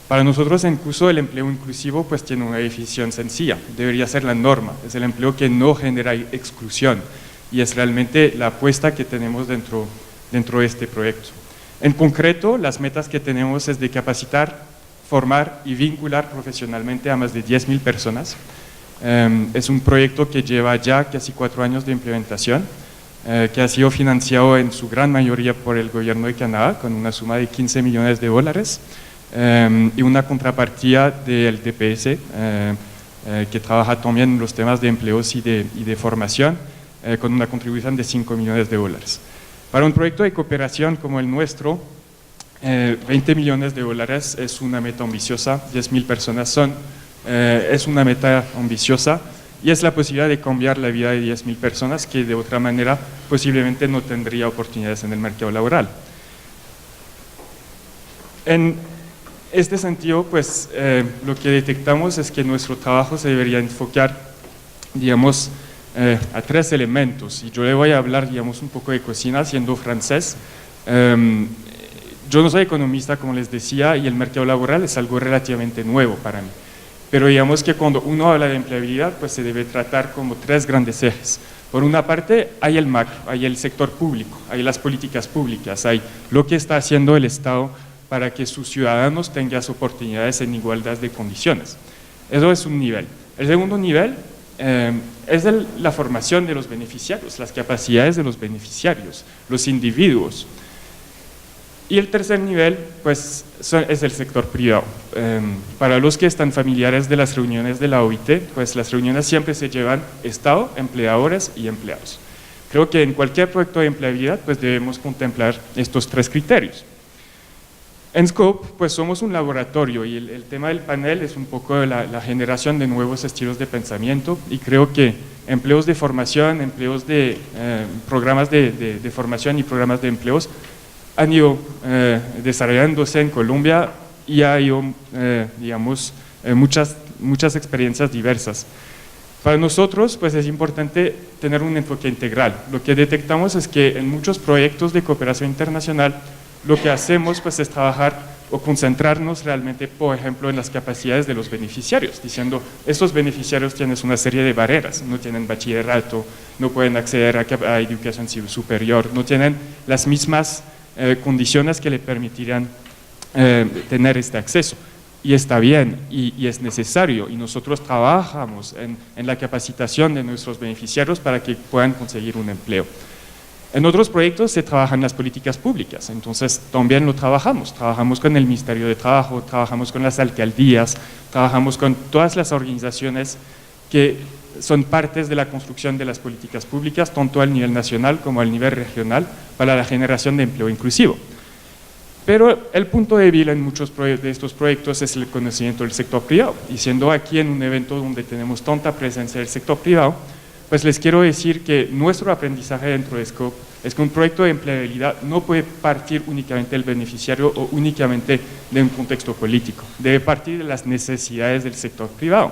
Para nosotros en Cuso el empleo inclusivo pues tiene una definición sencilla, debería ser la norma, es el empleo que no genera exclusión, y es realmente la apuesta que tenemos dentro de este proyecto. En concreto, las metas que tenemos es de capacitar, formar y vincular profesionalmente a más de 10.000 personas. Es un proyecto que lleva ya casi 4 años de implementación, que ha sido financiado en su gran mayoría por el gobierno de Canadá con una suma de $15 millones y una contrapartida del DPS que trabaja también en los temas de empleos y de formación con una contribución de $5 millones. Para un proyecto de cooperación como el nuestro, $20 millones es una meta ambiciosa, 10.000 personas es una meta ambiciosa, y es la posibilidad de cambiar la vida de 10.000 personas que de otra manera posiblemente no tendría oportunidades en el mercado laboral. En este sentido, pues lo que detectamos es que nuestro trabajo se debería enfocar, digamos, a 3 elementos, y yo le voy a hablar, digamos, un poco de cocina siendo francés. Yo no soy economista, como les decía, y el mercado laboral es algo relativamente nuevo para mí. Pero digamos que cuando uno habla de empleabilidad, pues se debe tratar como 3 grandes ejes. Por una parte, hay el macro, hay el sector público, hay las políticas públicas, hay lo que está haciendo el Estado para que sus ciudadanos tengan oportunidades en igualdad de condiciones. Eso es un nivel. El segundo nivel es la formación de los beneficiarios, las capacidades de los beneficiarios, los individuos. Y el tercer nivel, pues, es el sector privado. Para los que están familiares de las reuniones de la OIT, pues las reuniones siempre se llevan Estado, empleadores y empleados. Creo que en cualquier proyecto de empleabilidad, pues debemos contemplar estos 3 criterios. En Scope, pues somos un laboratorio, y el tema del panel es un poco la generación de nuevos estilos de pensamiento, y creo que empleos de formación, empleos de programas de formación y programas de empleos han ido desarrollándose en Colombia, y ha habido, digamos, muchas experiencias diversas. Para nosotros, pues es importante tener un enfoque integral. Lo que detectamos es que en muchos proyectos de cooperación internacional, lo que hacemos pues es trabajar o concentrarnos realmente, por ejemplo, en las capacidades de los beneficiarios, diciendo, estos beneficiarios tienen una serie de barreras, no tienen bachillerato, no pueden acceder a educación superior, no tienen las mismas condiciones que le permitirían tener este acceso. Y está bien, y es necesario, y nosotros trabajamos en la capacitación de nuestros beneficiarios para que puedan conseguir un empleo. En otros proyectos se trabajan las políticas públicas, entonces también lo trabajamos con el Ministerio de Trabajo, trabajamos con las alcaldías, trabajamos con todas las organizaciones que son partes de la construcción de las políticas públicas, tanto al nivel nacional como al nivel regional, para la generación de empleo inclusivo. Pero el punto débil en muchos de estos proyectos es el conocimiento del sector privado, y siendo aquí en un evento donde tenemos tanta presencia del sector privado, pues les quiero decir que nuestro aprendizaje dentro de Scope es que un proyecto de empleabilidad no puede partir únicamente del beneficiario o únicamente de un contexto político, debe partir de las necesidades del sector privado.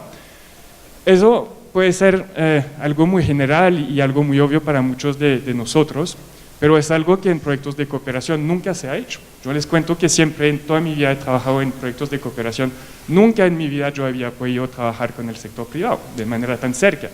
Eso puede ser algo muy general y algo muy obvio para muchos de nosotros, pero es algo que en proyectos de cooperación nunca se ha hecho. Yo les cuento que siempre en toda mi vida he trabajado en proyectos de cooperación, nunca en mi vida yo había podido trabajar con el sector privado de manera tan cerca.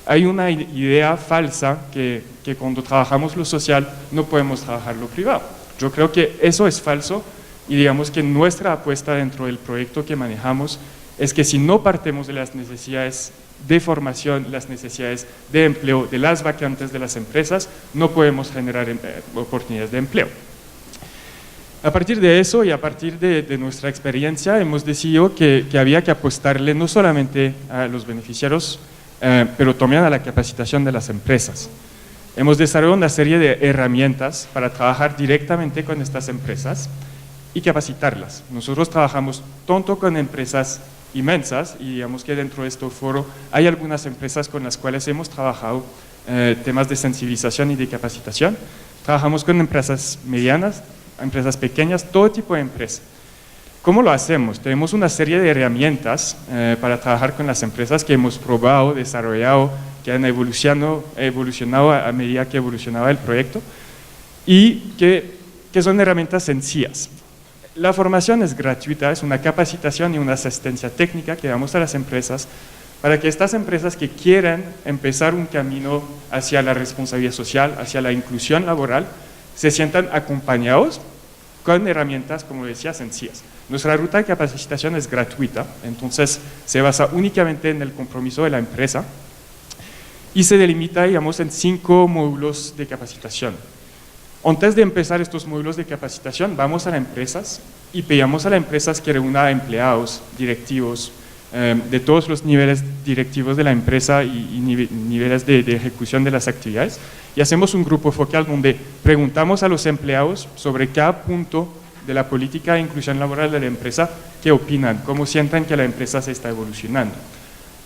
Hay una idea falsa que cuando trabajamos lo social no podemos trabajar lo privado. Yo creo que eso es falso y digamos que nuestra apuesta dentro del proyecto que manejamos es que si no partimos de las necesidades de formación, las necesidades de empleo, de las vacantes de las empresas, no podemos generar oportunidades de empleo. A partir de eso y a partir de nuestra experiencia hemos decidido que había que apostarle no solamente a los beneficiarios, pero también a la capacitación de las empresas. Hemos desarrollado una serie de herramientas para trabajar directamente con estas empresas y capacitarlas. Nosotros trabajamos tanto con empresas inmensas y digamos que dentro de este foro hay algunas empresas con las cuales hemos trabajado temas de sensibilización y de capacitación. Trabajamos con empresas medianas, empresas pequeñas, todo tipo de empresas. ¿Cómo lo hacemos? Tenemos una serie de herramientas para trabajar con las empresas que hemos probado, desarrollado, que han evolucionado a medida que evolucionaba el proyecto y que son herramientas sencillas. La formación es gratuita, es una capacitación y una asistencia técnica que damos a las empresas para que estas empresas que quieran empezar un camino hacia la responsabilidad social, hacia la inclusión laboral, se sientan acompañados con herramientas, como decía, sencillas. Nuestra ruta de capacitación es gratuita, entonces se basa únicamente en el compromiso de la empresa y se delimita, digamos, en 5 módulos de capacitación. Antes de empezar estos módulos de capacitación, vamos a las empresas y pedimos a las empresas que reúna a empleados, directivos, de todos los niveles directivos de la empresa y niveles de ejecución de las actividades, y hacemos un grupo focal donde preguntamos a los empleados sobre cada punto de la política de inclusión laboral de la empresa, qué opinan, cómo sienten que la empresa se está evolucionando.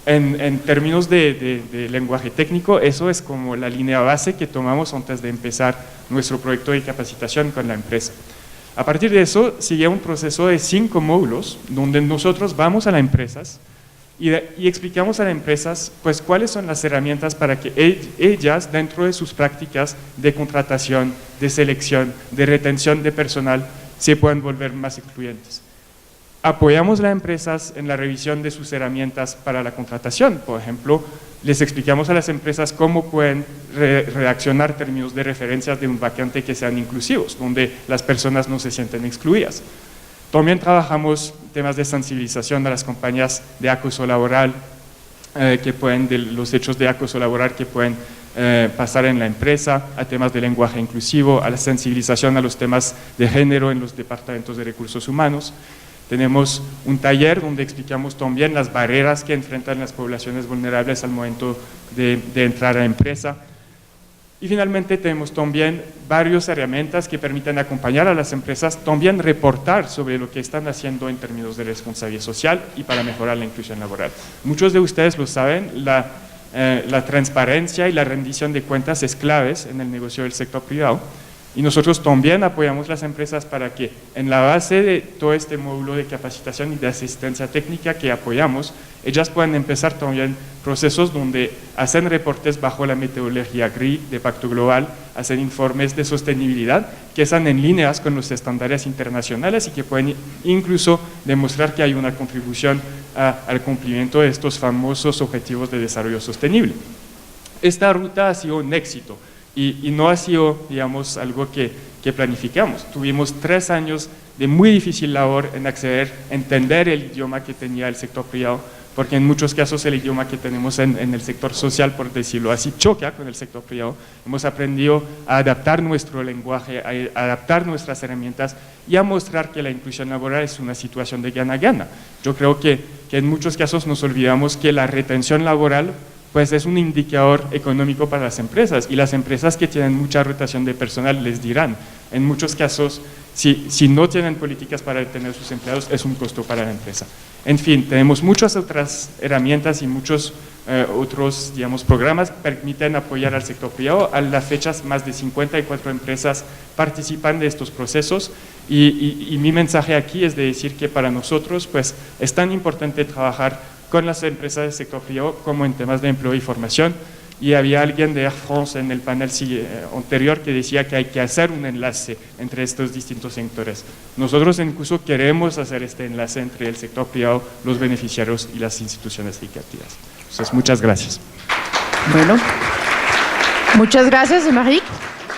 En términos de lenguaje técnico, eso es como la línea base que tomamos antes de empezar nuestro proyecto de capacitación con la empresa. A partir de eso, sigue un proceso de 5 módulos, donde nosotros vamos a las empresas y explicamos a las empresas pues, cuáles son las herramientas para que ellas, dentro de sus prácticas de contratación, de selección, de retención de personal, se puedan volver más incluyentes. Apoyamos a las empresas en la revisión de sus herramientas para la contratación. Por ejemplo, les explicamos a las empresas cómo pueden redaccionar términos de referencias de un vacante que sean inclusivos, donde las personas no se sienten excluidas. También trabajamos temas de sensibilización a las compañías de acoso laboral, de los hechos de acoso laboral que pueden pasar en la empresa, a temas de lenguaje inclusivo, a la sensibilización a los temas de género en los departamentos de recursos humanos. Tenemos un taller donde explicamos también las barreras que enfrentan las poblaciones vulnerables al momento de entrar a la empresa. Y finalmente tenemos también varias herramientas que permiten acompañar a las empresas, también reportar sobre lo que están haciendo en términos de responsabilidad social y para mejorar la inclusión laboral. Muchos de ustedes lo saben, la transparencia y la rendición de cuentas es claves en el negocio del sector privado. Y nosotros también apoyamos las empresas para que en la base de todo este módulo de capacitación y de asistencia técnica que apoyamos, ellas puedan empezar también procesos donde hacen reportes bajo la metodología GRI de Pacto Global, hacen informes de sostenibilidad que están en líneas con los estándares internacionales y que pueden incluso demostrar que hay una contribución al cumplimiento de estos famosos objetivos de desarrollo sostenible. Esta ruta ha sido un éxito. Y no ha sido, digamos, algo que planificamos. Tuvimos 3 años de muy difícil labor en acceder, entender el idioma que tenía el sector privado, porque en muchos casos el idioma que tenemos en el sector social, por decirlo así, choca con el sector privado. Hemos aprendido a adaptar nuestro lenguaje, a adaptar nuestras herramientas y a mostrar que la inclusión laboral es una situación de gana-gana. Yo creo que en muchos casos nos olvidamos que la retención laboral pues es un indicador económico para las empresas y las empresas que tienen mucha rotación de personal les dirán, en muchos casos, si no tienen políticas para retener sus empleados, es un costo para la empresa. En fin, tenemos muchas otras herramientas y muchos otros, digamos, programas que permiten apoyar al sector privado. A las fechas, más de 54 empresas participan de estos procesos y mi mensaje aquí es de decir que para nosotros, pues, es tan importante trabajar con las empresas del sector privado como en temas de empleo y formación, y había alguien de Air France en el panel anterior que decía que hay que hacer un enlace entre estos distintos sectores. Nosotros incluso queremos hacer este enlace entre el sector privado, los beneficiarios y las instituciones educativas. Entonces, muchas gracias. Bueno, muchas gracias, Marie.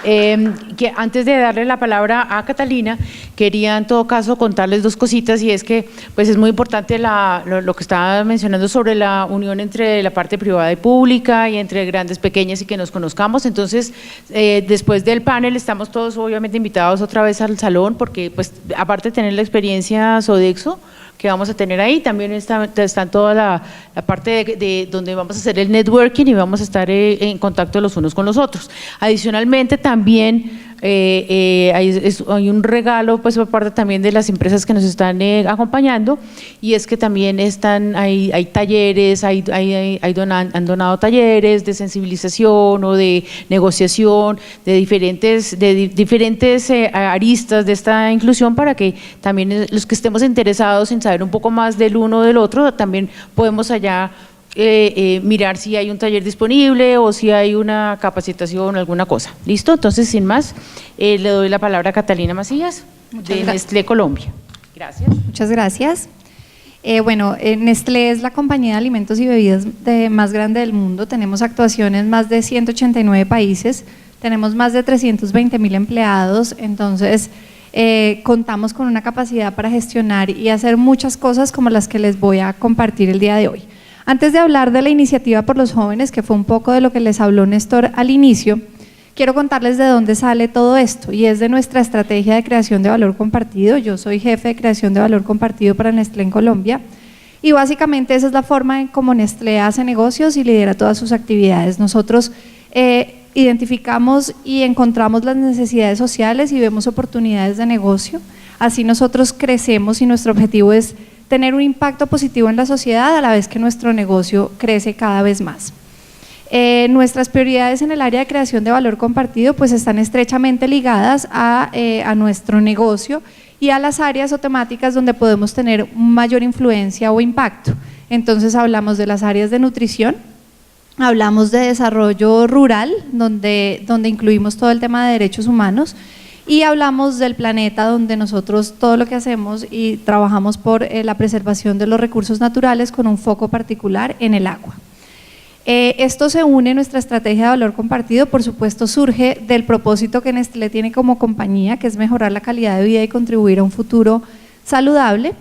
Que antes de darle la palabra a Catalina, quería en todo caso contarles dos cositas, y es que pues es muy importante lo que estaba mencionando sobre la unión entre la parte privada y pública y entre grandes, pequeñas, y que nos conozcamos. Entonces, después del panel estamos todos obviamente invitados otra vez al salón, porque pues aparte de tener la experiencia Sodexo que vamos a tener ahí, también está toda la parte de donde vamos a hacer el networking y vamos a estar en contacto los unos con los otros. Adicionalmente también hay un regalo pues por parte también de las empresas que nos están acompañando, y es que también hay talleres, han donado talleres de sensibilización o de negociación de diferentes aristas de esta inclusión, para que también los que estemos interesados en saber un poco más del uno o del otro, también podemos allá mirar si hay un taller disponible o si hay una capacitación o alguna cosa. ¿Listo? Entonces, sin más, le doy la palabra a Catalina Macías, de Nestlé Colombia. Gracias. Muchas gracias. Nestlé es la compañía de alimentos y bebidas más grande del mundo. Tenemos actuación en más de 189 países, tenemos más de 320.000 empleados, entonces contamos con una capacidad para gestionar y hacer muchas cosas como las que les voy a compartir el día de hoy. Antes de hablar de la iniciativa por los jóvenes, que fue un poco de lo que les habló Néstor al inicio, quiero contarles de dónde sale todo esto, y es de nuestra estrategia de creación de valor compartido. Yo soy jefe de creación de valor compartido para Nestlé en Colombia, y básicamente esa es la forma en cómo Nestlé hace negocios y lidera todas sus actividades. Nosotros identificamos y encontramos las necesidades sociales y vemos oportunidades de negocio. Así nosotros crecemos, y nuestro objetivo es tener un impacto positivo en la sociedad a la vez que nuestro negocio crece cada vez más. Nuestras prioridades en el área de creación de valor compartido pues están estrechamente ligadas a nuestro negocio y a las áreas o temáticas donde podemos tener mayor influencia o impacto. Entonces hablamos de las áreas de nutrición, hablamos de desarrollo rural, donde incluimos todo el tema de derechos humanos, y hablamos del planeta, donde nosotros todo lo que hacemos y trabajamos por la preservación de los recursos naturales con un foco particular en el agua. Esto se une en nuestra estrategia de valor compartido, por supuesto surge del propósito que Nestlé tiene como compañía, que es mejorar la calidad de vida y contribuir a un futuro saludable,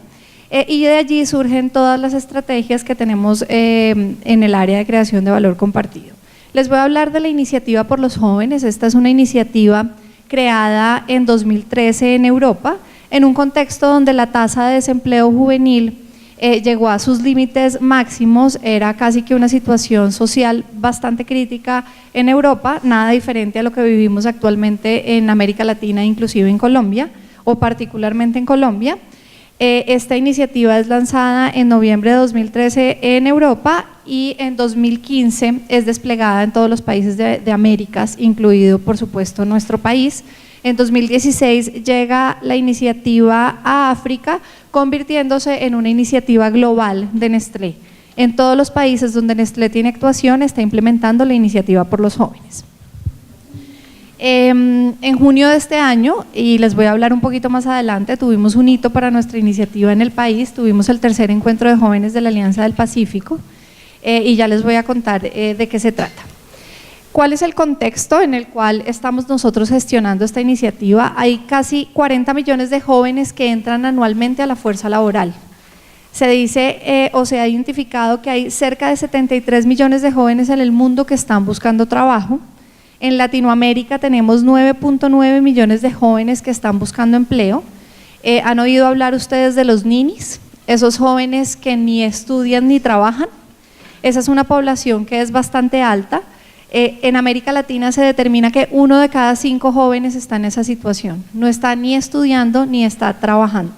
y de allí surgen todas las estrategias que tenemos en el área de creación de valor compartido. Les voy a hablar de la iniciativa por los jóvenes. Esta es una iniciativa creada en 2013 en Europa, en un contexto donde la tasa de desempleo juvenil llegó a sus límites máximos. Era casi que una situación social bastante crítica en Europa, nada diferente a lo que vivimos actualmente en América Latina, inclusive en Colombia, o particularmente en Colombia. Esta iniciativa es lanzada en noviembre de 2013 en Europa, y en 2015 es desplegada en todos los países de Américas, incluido por supuesto nuestro país. En 2016 llega la iniciativa a África, convirtiéndose en una iniciativa global de Nestlé. En todos los países donde Nestlé tiene actuación está implementando la iniciativa por los jóvenes. En junio de este año, y les voy a hablar un poquito más adelante, tuvimos un hito para nuestra iniciativa en el país. Tuvimos el tercer encuentro de jóvenes de la Alianza del Pacífico, y ya les voy a contar de qué se trata. ¿Cuál es el contexto en el cual estamos nosotros gestionando esta iniciativa? Hay casi 40 millones de jóvenes que entran anualmente a la fuerza laboral. Se dice o se ha identificado que hay cerca de 73 millones de jóvenes en el mundo que están buscando trabajo. En Latinoamérica tenemos 9.9 millones de jóvenes que están buscando empleo. ¿Han oído hablar ustedes de los ninis? Esos jóvenes que ni estudian ni trabajan. Esa es una población que es bastante alta. En América Latina se determina que 1 de cada 5 jóvenes está en esa situación. No está ni estudiando ni está trabajando.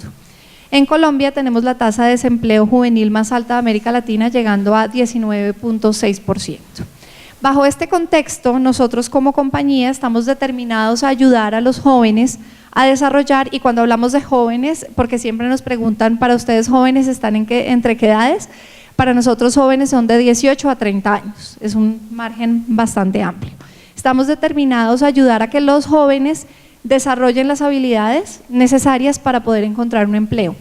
En Colombia tenemos la tasa de desempleo juvenil más alta de América Latina, llegando a 19.6%. Bajo este contexto, nosotros como compañía estamos determinados a ayudar a los jóvenes a desarrollar, y cuando hablamos de jóvenes, porque siempre nos preguntan, ¿para ustedes jóvenes están entre qué edades? Para nosotros jóvenes son de 18 a 30 años, es un margen bastante amplio. Estamos determinados a ayudar a que los jóvenes desarrollen las habilidades necesarias para poder encontrar un empleo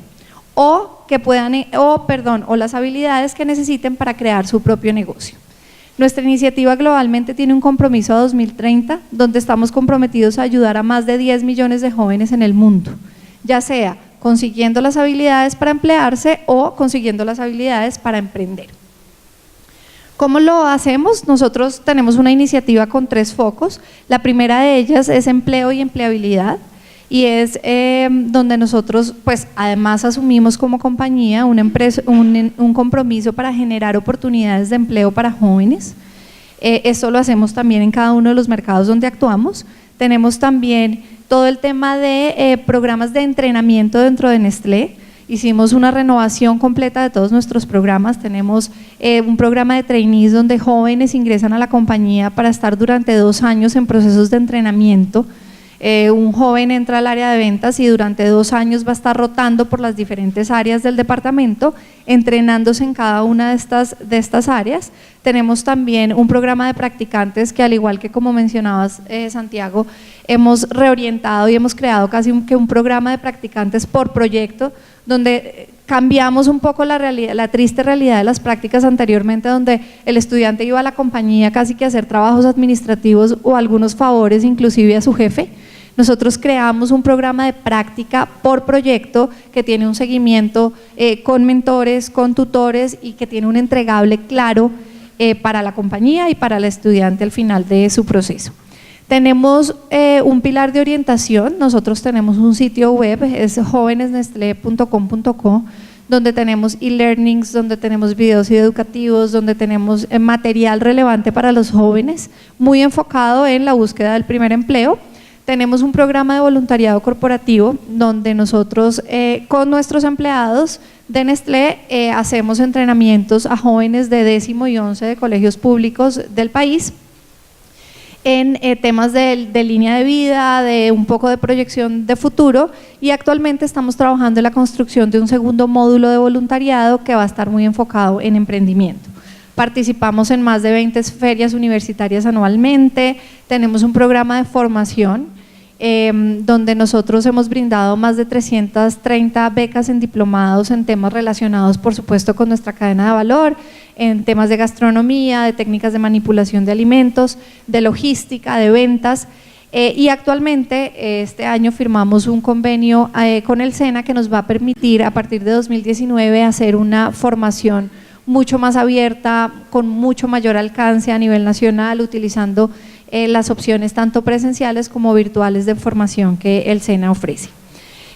o las habilidades que necesiten para crear su propio negocio. Nuestra iniciativa globalmente tiene un compromiso a 2030, donde estamos comprometidos a ayudar a más de 10 millones de jóvenes en el mundo, ya sea consiguiendo las habilidades para emplearse o consiguiendo las habilidades para emprender. ¿Cómo lo hacemos? Nosotros tenemos una iniciativa con 3 focos. La primera de ellas es empleo y empleabilidad, y es donde nosotros pues además asumimos como compañía un compromiso para generar oportunidades de empleo para jóvenes. Eso lo hacemos también en cada uno de los mercados donde actuamos. Tenemos también todo el tema de programas de entrenamiento dentro de Nestlé. Hicimos una renovación completa de todos nuestros programas. Tenemos un programa de trainees donde jóvenes ingresan a la compañía para estar durante 2 años en procesos de entrenamiento. Un joven entra al área de ventas y durante 2 años va a estar rotando por las diferentes áreas del departamento, entrenándose en cada una de estas áreas. Tenemos también un programa de practicantes que, al igual que como mencionabas, Santiago, hemos reorientado y hemos creado casi un programa de practicantes por proyecto, donde cambiamos un poco la triste realidad de las prácticas anteriormente, donde el estudiante iba a la compañía casi que a hacer trabajos administrativos o algunos favores inclusive a su jefe. Nosotros creamos un programa de práctica por proyecto que tiene un seguimiento con mentores, con tutores, y que tiene un entregable claro para la compañía y para el estudiante al final de su proceso. Tenemos un pilar de orientación. Nosotros tenemos un sitio web, es jovenesnestle.com.co, donde tenemos e-learnings, donde tenemos videos educativos, donde tenemos material relevante para los jóvenes, muy enfocado en la búsqueda del primer empleo. Tenemos un programa de voluntariado corporativo donde nosotros con nuestros empleados de Nestlé hacemos entrenamientos a jóvenes de 10º y 11 de colegios públicos del país en temas de línea de vida, de un poco de proyección de futuro, y actualmente estamos trabajando en la construcción de un segundo módulo de voluntariado que va a estar muy enfocado en emprendimiento. Participamos en más de 20 ferias universitarias anualmente, tenemos un programa de formación donde nosotros hemos brindado más de 330 becas en diplomados en temas relacionados, por supuesto, con nuestra cadena de valor, en temas de gastronomía, de técnicas de manipulación de alimentos, de logística, de ventas, y actualmente este año firmamos un convenio con el SENA que nos va a permitir a partir de 2019 hacer una formación mucho más abierta, con mucho mayor alcance a nivel nacional, utilizando las opciones tanto presenciales como virtuales de formación que el SENA ofrece.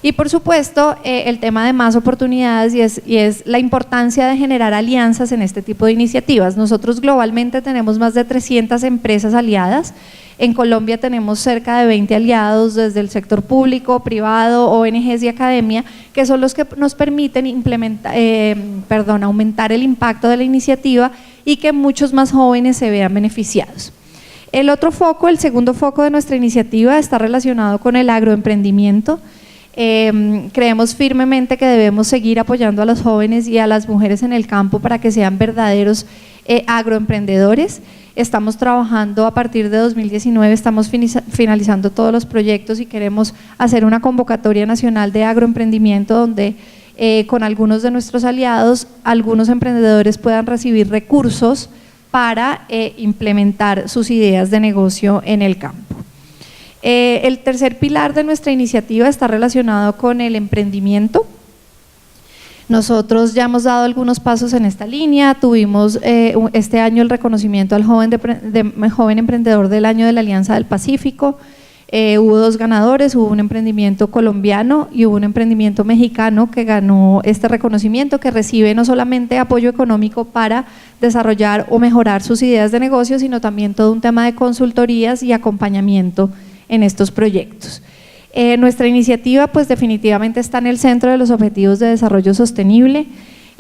Y por supuesto el tema de más oportunidades, y es la importancia de generar alianzas en este tipo de iniciativas. Nosotros globalmente tenemos más de 300 empresas aliadas. En Colombia tenemos cerca de 20 aliados desde el sector público, privado, ONGs y academia, que son los que nos permiten aumentar el impacto de la iniciativa y que muchos más jóvenes se vean beneficiados. El segundo foco de nuestra iniciativa está relacionado con el agroemprendimiento. Creemos firmemente que debemos seguir apoyando a los jóvenes y a las mujeres en el campo para que sean verdaderos agroemprendedores. Estamos trabajando a partir de 2019, estamos finalizando todos los proyectos y queremos hacer una convocatoria nacional de agroemprendimiento donde con algunos de nuestros aliados, algunos emprendedores puedan recibir recursos para implementar sus ideas de negocio en el campo. El tercer pilar de nuestra iniciativa está relacionado con el emprendimiento. Nosotros ya hemos dado algunos pasos en esta línea. Tuvimos este año el reconocimiento al joven emprendedor del año de la Alianza del Pacífico. Hubo 2 ganadores, hubo un emprendimiento colombiano y hubo un emprendimiento mexicano que ganó este reconocimiento, que recibe no solamente apoyo económico para desarrollar o mejorar sus ideas de negocio, sino también todo un tema de consultorías y acompañamiento en estos proyectos. Nuestra iniciativa pues definitivamente está en el centro de los Objetivos de Desarrollo Sostenible.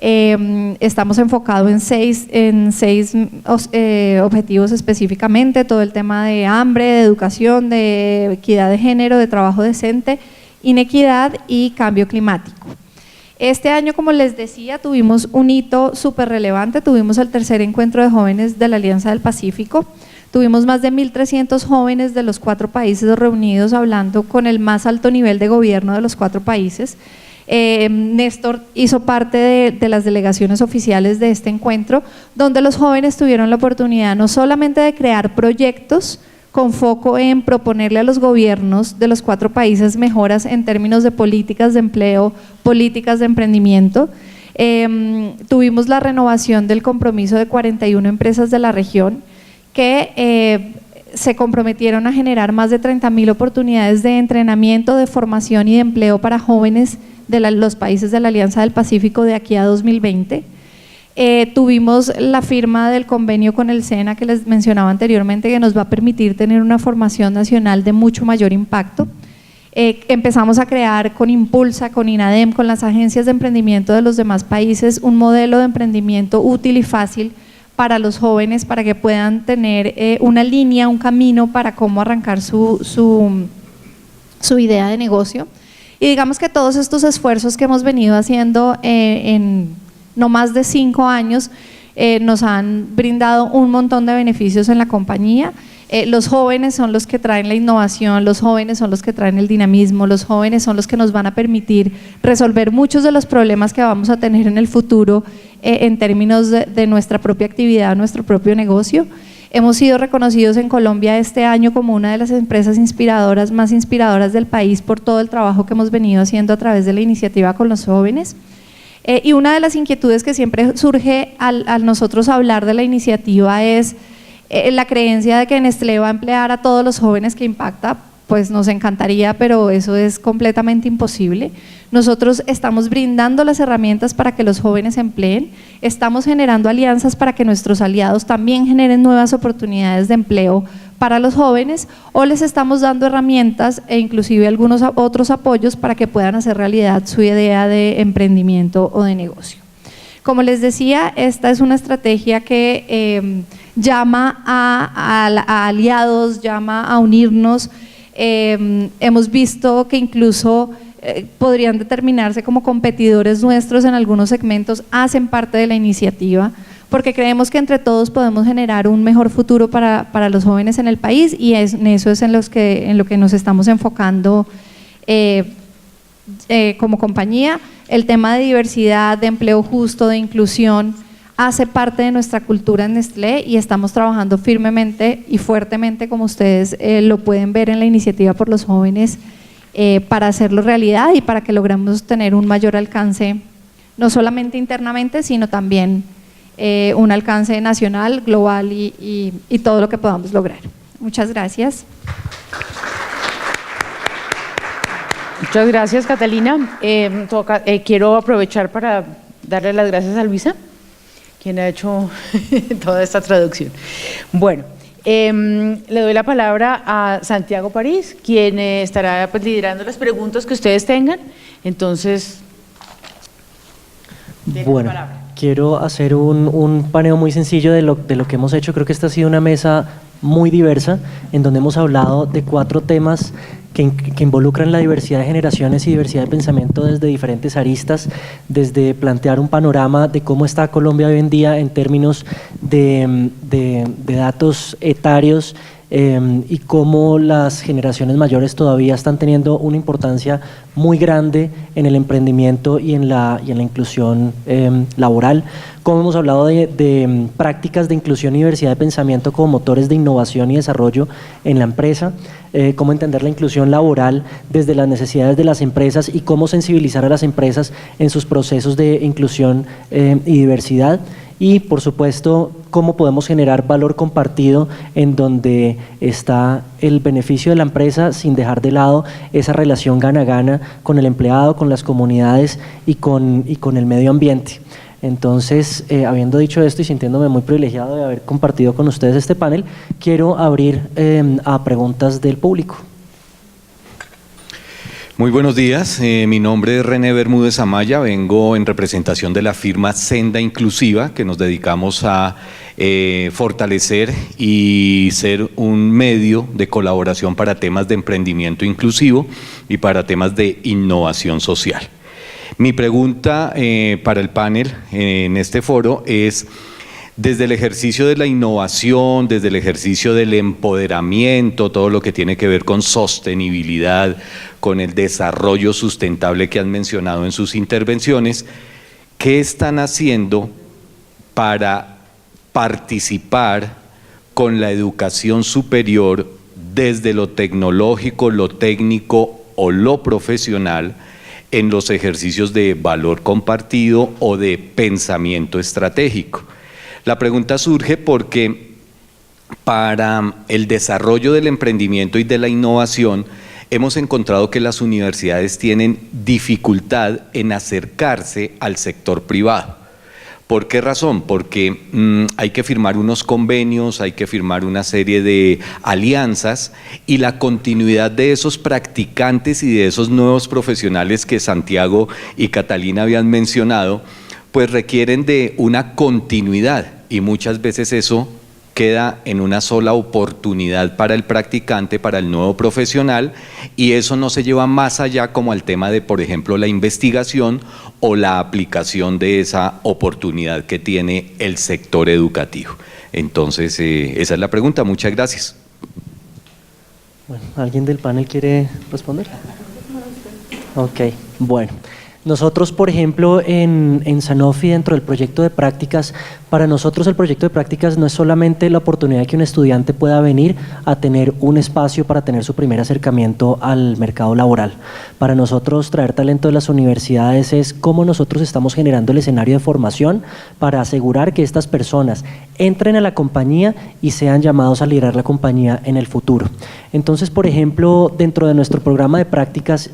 Estamos enfocados en seis objetivos específicamente: todo el tema de hambre, de educación, de equidad de género, de trabajo decente, inequidad y cambio climático. Este año, como les decía, tuvimos un hito súper relevante, tuvimos el tercer encuentro de jóvenes de la Alianza del Pacífico, tuvimos más de 1.300 jóvenes de los 4 países reunidos hablando con el más alto nivel de gobierno de los 4 países. Néstor hizo parte de las delegaciones oficiales de este encuentro, donde los jóvenes tuvieron la oportunidad no solamente de crear proyectos con foco en proponerle a los gobiernos de los 4 países mejoras en términos de políticas de empleo, políticas de emprendimiento. Tuvimos la renovación del compromiso de 41 empresas de la región que se comprometieron a generar más de 30.000 oportunidades de entrenamiento, de formación y de empleo para jóvenes de los países de la Alianza del Pacífico de aquí a 2020. Tuvimos la firma del convenio con el SENA que les mencionaba anteriormente, que nos va a permitir tener una formación nacional de mucho mayor impacto. Empezamos a crear con Impulsa, con INADEM, con las agencias de emprendimiento de los demás países, un modelo de emprendimiento útil y fácil para los jóvenes, para que puedan tener una línea, un camino para cómo arrancar su idea de negocio. Y digamos que todos estos esfuerzos que hemos venido haciendo en no más de 5 años nos han brindado un montón de beneficios en la compañía. Los jóvenes son los que traen la innovación, los jóvenes son los que traen el dinamismo, los jóvenes son los que nos van a permitir resolver muchos de los problemas que vamos a tener en el futuro en términos de nuestra propia actividad, nuestro propio negocio. Hemos sido reconocidos en Colombia este año como una de las empresas inspiradoras, más inspiradoras del país por todo el trabajo que hemos venido haciendo a través de la iniciativa con los jóvenes. Y una de las inquietudes que siempre surge al nosotros hablar de la iniciativa es la creencia de que Nestlé va a emplear a todos los jóvenes que impacta. Pues nos encantaría, pero eso es completamente imposible. Nosotros estamos brindando las herramientas para que los jóvenes empleen, estamos generando alianzas para que nuestros aliados también generen nuevas oportunidades de empleo para los jóvenes, o les estamos dando herramientas e inclusive algunos otros apoyos para que puedan hacer realidad su idea de emprendimiento o de negocio. Como les decía, esta es una estrategia que llama a aliados, llama a unirnos. Hemos visto que incluso podrían determinarse como competidores nuestros en algunos segmentos, hacen parte de la iniciativa, porque creemos que entre todos podemos generar un mejor futuro para los jóvenes en el país, y en eso es en lo que nos estamos enfocando como compañía. El tema de diversidad, de empleo justo, de inclusión, hace parte de nuestra cultura en Nestlé y estamos trabajando firmemente y fuertemente, como ustedes lo pueden ver en la iniciativa por los jóvenes, para hacerlo realidad y para que logremos tener un mayor alcance, no solamente internamente, sino también un alcance nacional, global y todo lo que podamos lograr. Muchas gracias. Muchas gracias, Catalina. Quiero aprovechar para darle las gracias a Luisa, quien ha hecho toda esta traducción. Bueno, le doy la palabra a Santiago París, quien estará pues liderando las preguntas que ustedes tengan. Entonces, bueno, quiero hacer un paneo muy sencillo de lo que hemos hecho. Creo que esta ha sido una mesa muy diversa, en donde hemos hablado de 4 temas que involucran la diversidad de generaciones y diversidad de pensamiento desde diferentes aristas, desde plantear un panorama de cómo está Colombia hoy en día en términos de datos etarios, y cómo las generaciones mayores todavía están teniendo una importancia muy grande en el emprendimiento y en la inclusión laboral. Cómo hemos hablado de prácticas de inclusión y diversidad de pensamiento como motores de innovación y desarrollo en la empresa, cómo entender la inclusión laboral desde las necesidades de las empresas y cómo sensibilizar a las empresas en sus procesos de inclusión y diversidad. Y, por supuesto, cómo podemos generar valor compartido en donde está el beneficio de la empresa sin dejar de lado esa relación gana-gana con el empleado, con las comunidades y con el medio ambiente. Entonces, habiendo dicho esto y sintiéndome muy privilegiado de haber compartido con ustedes este panel, quiero abrir a preguntas del público. Muy buenos días, mi nombre es René Bermúdez Amaya, vengo en representación de la firma Senda Inclusiva, que nos dedicamos a fortalecer y ser un medio de colaboración para temas de emprendimiento inclusivo y para temas de innovación social. Mi pregunta para el panel en este foro es, desde el ejercicio de la innovación, desde el ejercicio del empoderamiento, todo lo que tiene que ver con sostenibilidad, con el desarrollo sustentable que han mencionado en sus intervenciones, ¿qué están haciendo para participar con la educación superior desde lo tecnológico, lo técnico o lo profesional en los ejercicios de valor compartido o de pensamiento estratégico? La pregunta surge porque para el desarrollo del emprendimiento y de la innovación hemos encontrado que las universidades tienen dificultad en acercarse al sector privado. ¿Por qué razón? Porque hay que firmar unos convenios, hay que firmar una serie de alianzas y la continuidad de esos practicantes y de esos nuevos profesionales que Santiago y Catalina habían mencionado, pues requieren de una continuidad y muchas veces eso queda en una sola oportunidad para el practicante, para el nuevo profesional, y eso no se lleva más allá como al tema de, por ejemplo, la investigación o la aplicación de esa oportunidad que tiene el sector educativo. Entonces, esa es la pregunta. Muchas gracias. Bueno, ¿alguien del panel quiere responder? Ok, bueno. Nosotros, por ejemplo, en Sanofi, dentro del proyecto de prácticas, para nosotros el proyecto de prácticas no es solamente la oportunidad de que un estudiante pueda venir a tener un espacio para tener su primer acercamiento al mercado laboral. Para nosotros traer talento de las universidades es cómo nosotros estamos generando el escenario de formación para asegurar que estas personas entren a la compañía y sean llamados a liderar la compañía en el futuro. Entonces, por ejemplo, dentro de nuestro programa de prácticas,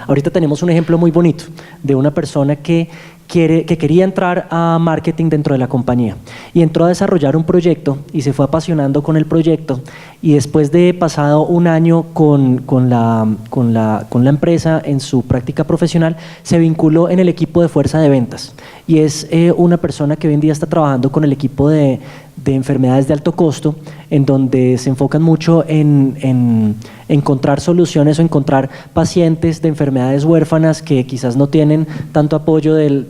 ahorita tenemos un ejemplo muy bonito de una persona que quería entrar a marketing dentro de la compañía y entró a desarrollar un proyecto y se fue apasionando con el proyecto, y después de pasado un año con la empresa en su práctica profesional, se vinculó en el equipo de fuerza de ventas y es una persona que hoy en día está trabajando con el equipo de enfermedades de alto costo, en donde se enfocan mucho en encontrar soluciones o encontrar pacientes de enfermedades huérfanas que quizás no tienen tanto apoyo del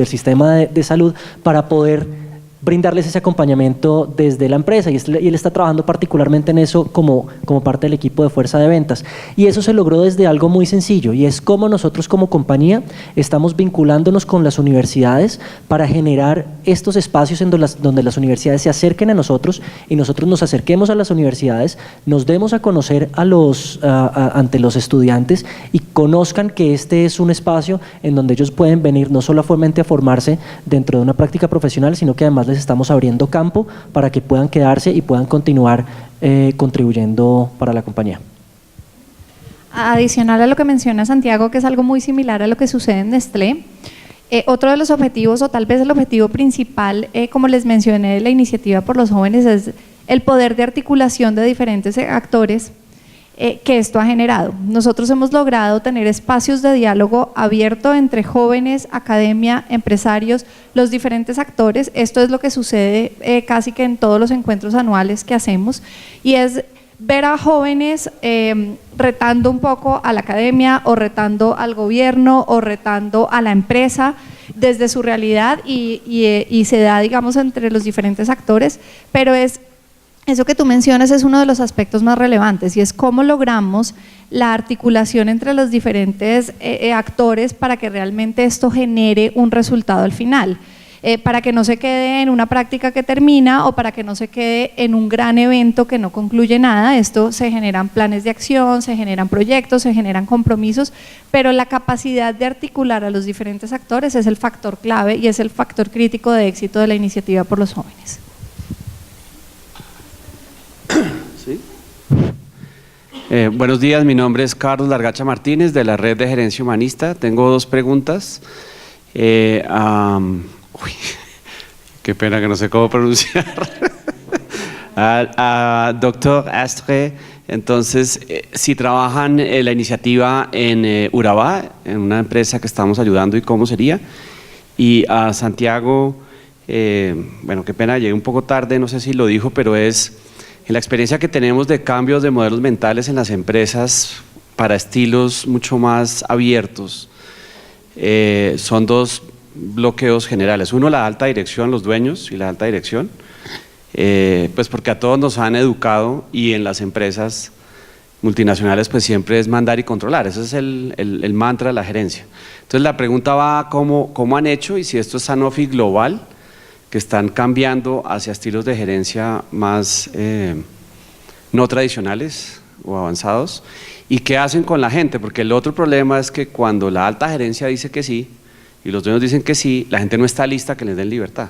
sistema de salud para poder brindarles ese acompañamiento desde la empresa, y él está trabajando particularmente en eso como parte del equipo de fuerza de ventas, y eso se logró desde algo muy sencillo, y es cómo nosotros como compañía estamos vinculándonos con las universidades para generar estos espacios en donde las universidades se acerquen a nosotros y nosotros nos acerquemos a las universidades, nos demos a conocer ante los estudiantes y conozcan que este es un espacio en donde ellos pueden venir no solamente a formarse dentro de una práctica profesional, sino que además les estamos abriendo campo para que puedan quedarse y puedan continuar contribuyendo para la compañía. Adicional a lo que menciona Santiago, que es algo muy similar a lo que sucede en Nestlé, otro de los objetivos, o tal vez el objetivo principal, como les mencioné, de la iniciativa por los jóvenes, es el poder de articulación de diferentes actores que esto ha generado. Nosotros hemos logrado tener espacios de diálogo abierto entre jóvenes, academia, empresarios, los diferentes actores. Esto es lo que sucede casi que en todos los encuentros anuales que hacemos, y es ver a jóvenes retando un poco a la academia o retando al gobierno o retando a la empresa desde su realidad, y se da, digamos, entre los diferentes actores, pero eso que tú mencionas es uno de los aspectos más relevantes, y es cómo logramos la articulación entre los diferentes actores para que realmente esto genere un resultado al final, para que no se quede en una práctica que termina o para que no se quede en un gran evento que no concluye nada. Esto se generan planes de acción, se generan proyectos, se generan compromisos, pero la capacidad de articular a los diferentes actores es el factor clave y es el factor crítico de éxito de la iniciativa por los jóvenes. ¿Sí? Buenos días, mi nombre es Carlos Largacha Martínez, de la Red de Gerencia Humanista. Tengo dos preguntas. Qué pena que no sé cómo pronunciar. Doctor Astre, entonces, si trabajan la iniciativa en Urabá, en una empresa que estamos ayudando, ¿y cómo sería? Y a Santiago, bueno, qué pena, llegué un poco tarde, no sé si lo dijo, pero es en la experiencia que tenemos de cambios de modelos mentales en las empresas para estilos mucho más abiertos, son dos bloqueos generales. Uno, la alta dirección, los dueños y la alta dirección, pues porque a todos nos han educado y en las empresas multinacionales pues siempre es mandar y controlar, ese es el mantra de la gerencia. Entonces la pregunta va cómo han hecho y si esto es Sanofi global, que están cambiando hacia estilos de gerencia más no tradicionales o avanzados, y qué hacen con la gente, porque el otro problema es que cuando la alta gerencia dice que sí y los dueños dicen que sí, la gente no está lista que les den libertad.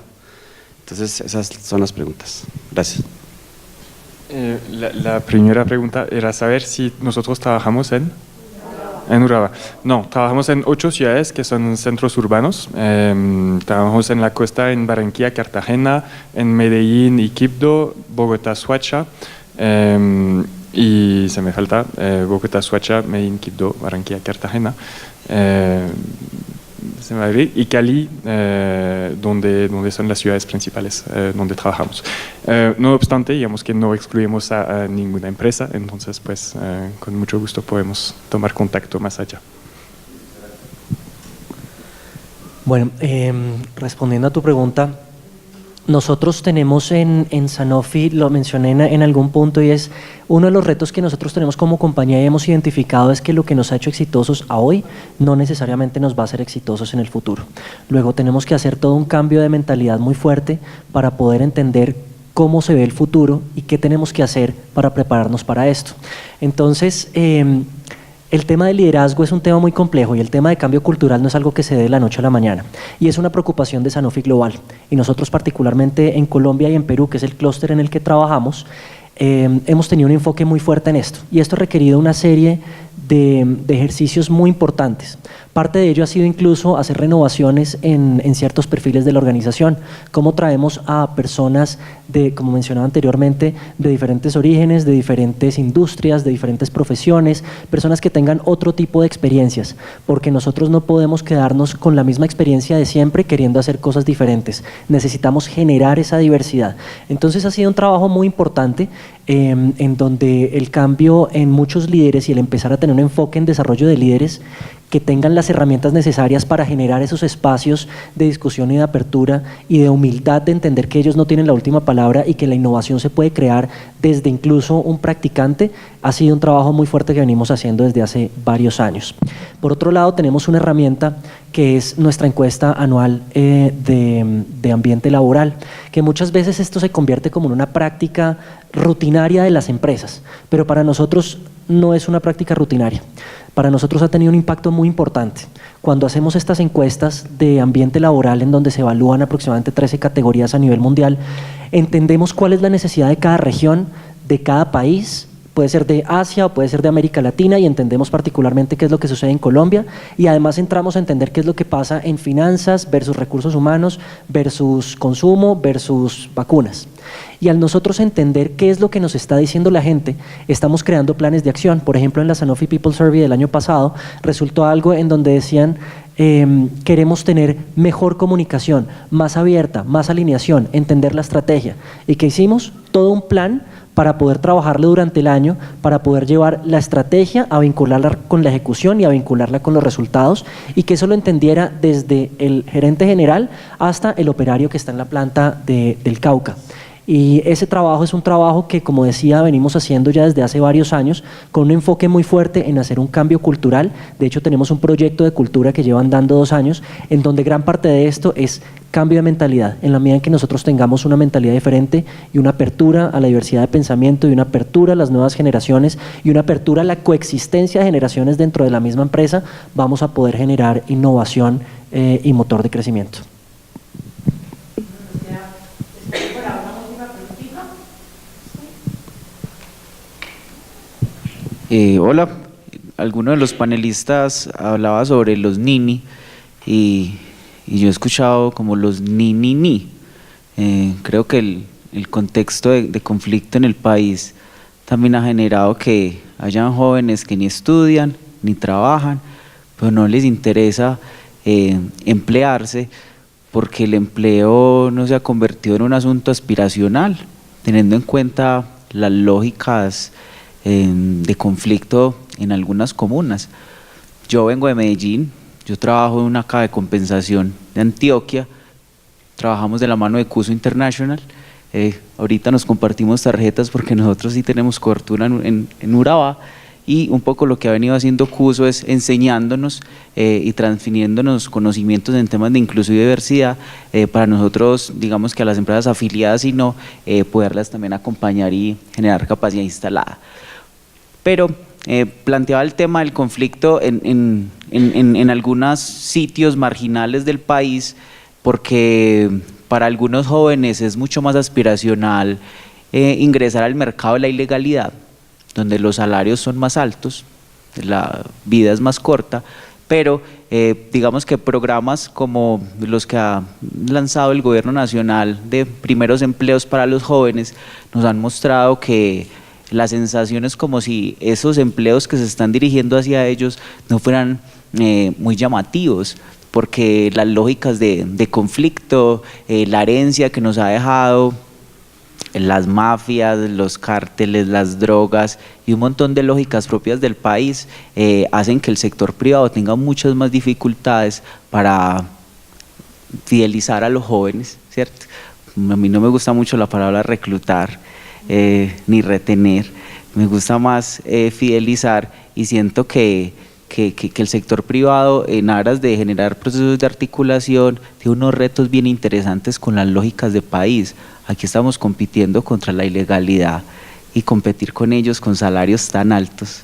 Entonces esas son las preguntas. Gracias. La primera pregunta era saber si nosotros trabajamos en Urabá. No, trabajamos en 8 ciudades que son centros urbanos. Trabajamos en la costa, en Barranquilla, Cartagena, en Medellín, Iquibdó, Bogotá, Soacha. Y se me falta Bogotá, Soacha, Medellín, Quibdó, Barranquilla, Cartagena, y Cali, donde son las ciudades principales donde trabajamos. No obstante, digamos que no excluimos a ninguna empresa, entonces pues con mucho gusto podemos tomar contacto más allá. Bueno, respondiendo a tu pregunta, nosotros tenemos en Sanofi, lo mencioné en algún punto, y es uno de los retos que nosotros tenemos como compañía y hemos identificado es que lo que nos ha hecho exitosos a hoy no necesariamente nos va a hacer exitosos en el futuro. Luego tenemos que hacer todo un cambio de mentalidad muy fuerte para poder entender cómo se ve el futuro y qué tenemos que hacer para prepararnos para esto. Entonces, el tema del liderazgo es un tema muy complejo y el tema de cambio cultural no es algo que se dé de la noche a la mañana, y es una preocupación de Sanofi global, y nosotros particularmente en Colombia y en Perú, que es el clúster en el que trabajamos, hemos tenido un enfoque muy fuerte en esto, y esto ha requerido una serie de ejercicios muy importantes. Parte de ello ha sido incluso hacer renovaciones en ciertos perfiles de la organización, cómo traemos a personas como mencionaba anteriormente, de diferentes orígenes, de diferentes industrias, de diferentes profesiones, personas que tengan otro tipo de experiencias, porque nosotros no podemos quedarnos con la misma experiencia de siempre queriendo hacer cosas diferentes, necesitamos generar esa diversidad. Entonces ha sido un trabajo muy importante en donde el cambio en muchos líderes y el empezar a tener un enfoque en desarrollo de líderes que tengan las herramientas necesarias para generar esos espacios de discusión y de apertura y de humildad de entender que ellos no tienen la última palabra y que la innovación se puede crear desde incluso un practicante, ha sido un trabajo muy fuerte que venimos haciendo desde hace varios años. Por otro lado, tenemos una herramienta que es nuestra encuesta anual de ambiente laboral, que muchas veces esto se convierte como en una práctica rutinaria de las empresas, pero para nosotros no es una práctica rutinaria. Para nosotros ha tenido un impacto muy importante. Cuando hacemos estas encuestas de ambiente laboral en donde se evalúan aproximadamente 13 categorías a nivel mundial, entendemos cuál es la necesidad de cada región, de cada país, puede ser de Asia o puede ser de América Latina, y entendemos particularmente qué es lo que sucede en Colombia, y además entramos a entender qué es lo que pasa en finanzas versus recursos humanos versus consumo versus vacunas. Y al nosotros entender qué es lo que nos está diciendo la gente, estamos creando planes de acción. Por ejemplo, en la Sanofi People Survey del año pasado resultó algo en donde decían queremos tener mejor comunicación, más abierta, más alineación, entender la estrategia. ¿Y qué hicimos? Todo un plan para poder trabajarlo durante el año, para poder llevar la estrategia a vincularla con la ejecución y a vincularla con los resultados, y que eso lo entendiera desde el gerente general hasta el operario que está en la planta del Cauca. Y ese trabajo es un trabajo que, como decía, venimos haciendo ya desde hace varios años, con un enfoque muy fuerte en hacer un cambio cultural. De hecho, tenemos un proyecto de cultura que llevan dando 2 años, en donde gran parte de esto es cambio de mentalidad. En la medida en que nosotros tengamos una mentalidad diferente y una apertura a la diversidad de pensamiento y una apertura a las nuevas generaciones y una apertura a la coexistencia de generaciones dentro de la misma empresa, vamos a poder generar innovación y motor de crecimiento. Hola, alguno de los panelistas hablaba sobre los nini y yo he escuchado como los ni. Creo que el contexto de conflicto en el país también ha generado que hayan jóvenes que ni estudian ni trabajan, pero no les interesa emplearse porque el empleo no se ha convertido en un asunto aspiracional, teniendo en cuenta las lógicas de conflicto en algunas comunas. Yo vengo de Medellín, Yo trabajo en una caja de compensación de Antioquia, trabajamos de la mano de CUSO International. Ahorita nos compartimos tarjetas porque nosotros sí tenemos cobertura en Urabá, y un poco lo que ha venido haciendo CUSO es enseñándonos y transfiriéndonos conocimientos en temas de inclusión y diversidad para nosotros, digamos que a las empresas afiliadas y no, poderlas también acompañar y generar capacidad instalada. Pero planteaba el tema del conflicto en algunos sitios marginales del país, porque para algunos jóvenes es mucho más aspiracional ingresar al mercado de la ilegalidad, donde los salarios son más altos, la vida es más corta, pero digamos que programas como los que ha lanzado el gobierno nacional de primeros empleos para los jóvenes nos han mostrado que la sensación es como si esos empleos que se están dirigiendo hacia ellos no fueran muy llamativos, porque las lógicas de conflicto, la herencia que nos ha dejado las mafias, los cárteles, las drogas y un montón de lógicas propias del país hacen que el sector privado tenga muchas más dificultades para fidelizar a los jóvenes, ¿cierto? A mí no me gusta mucho la palabra reclutar ni retener, me gusta más fidelizar, y siento que el sector privado, en aras de generar procesos de articulación, tiene unos retos bien interesantes con las lógicas de país. Aquí estamos compitiendo contra la ilegalidad, y competir con ellos con salarios tan altos,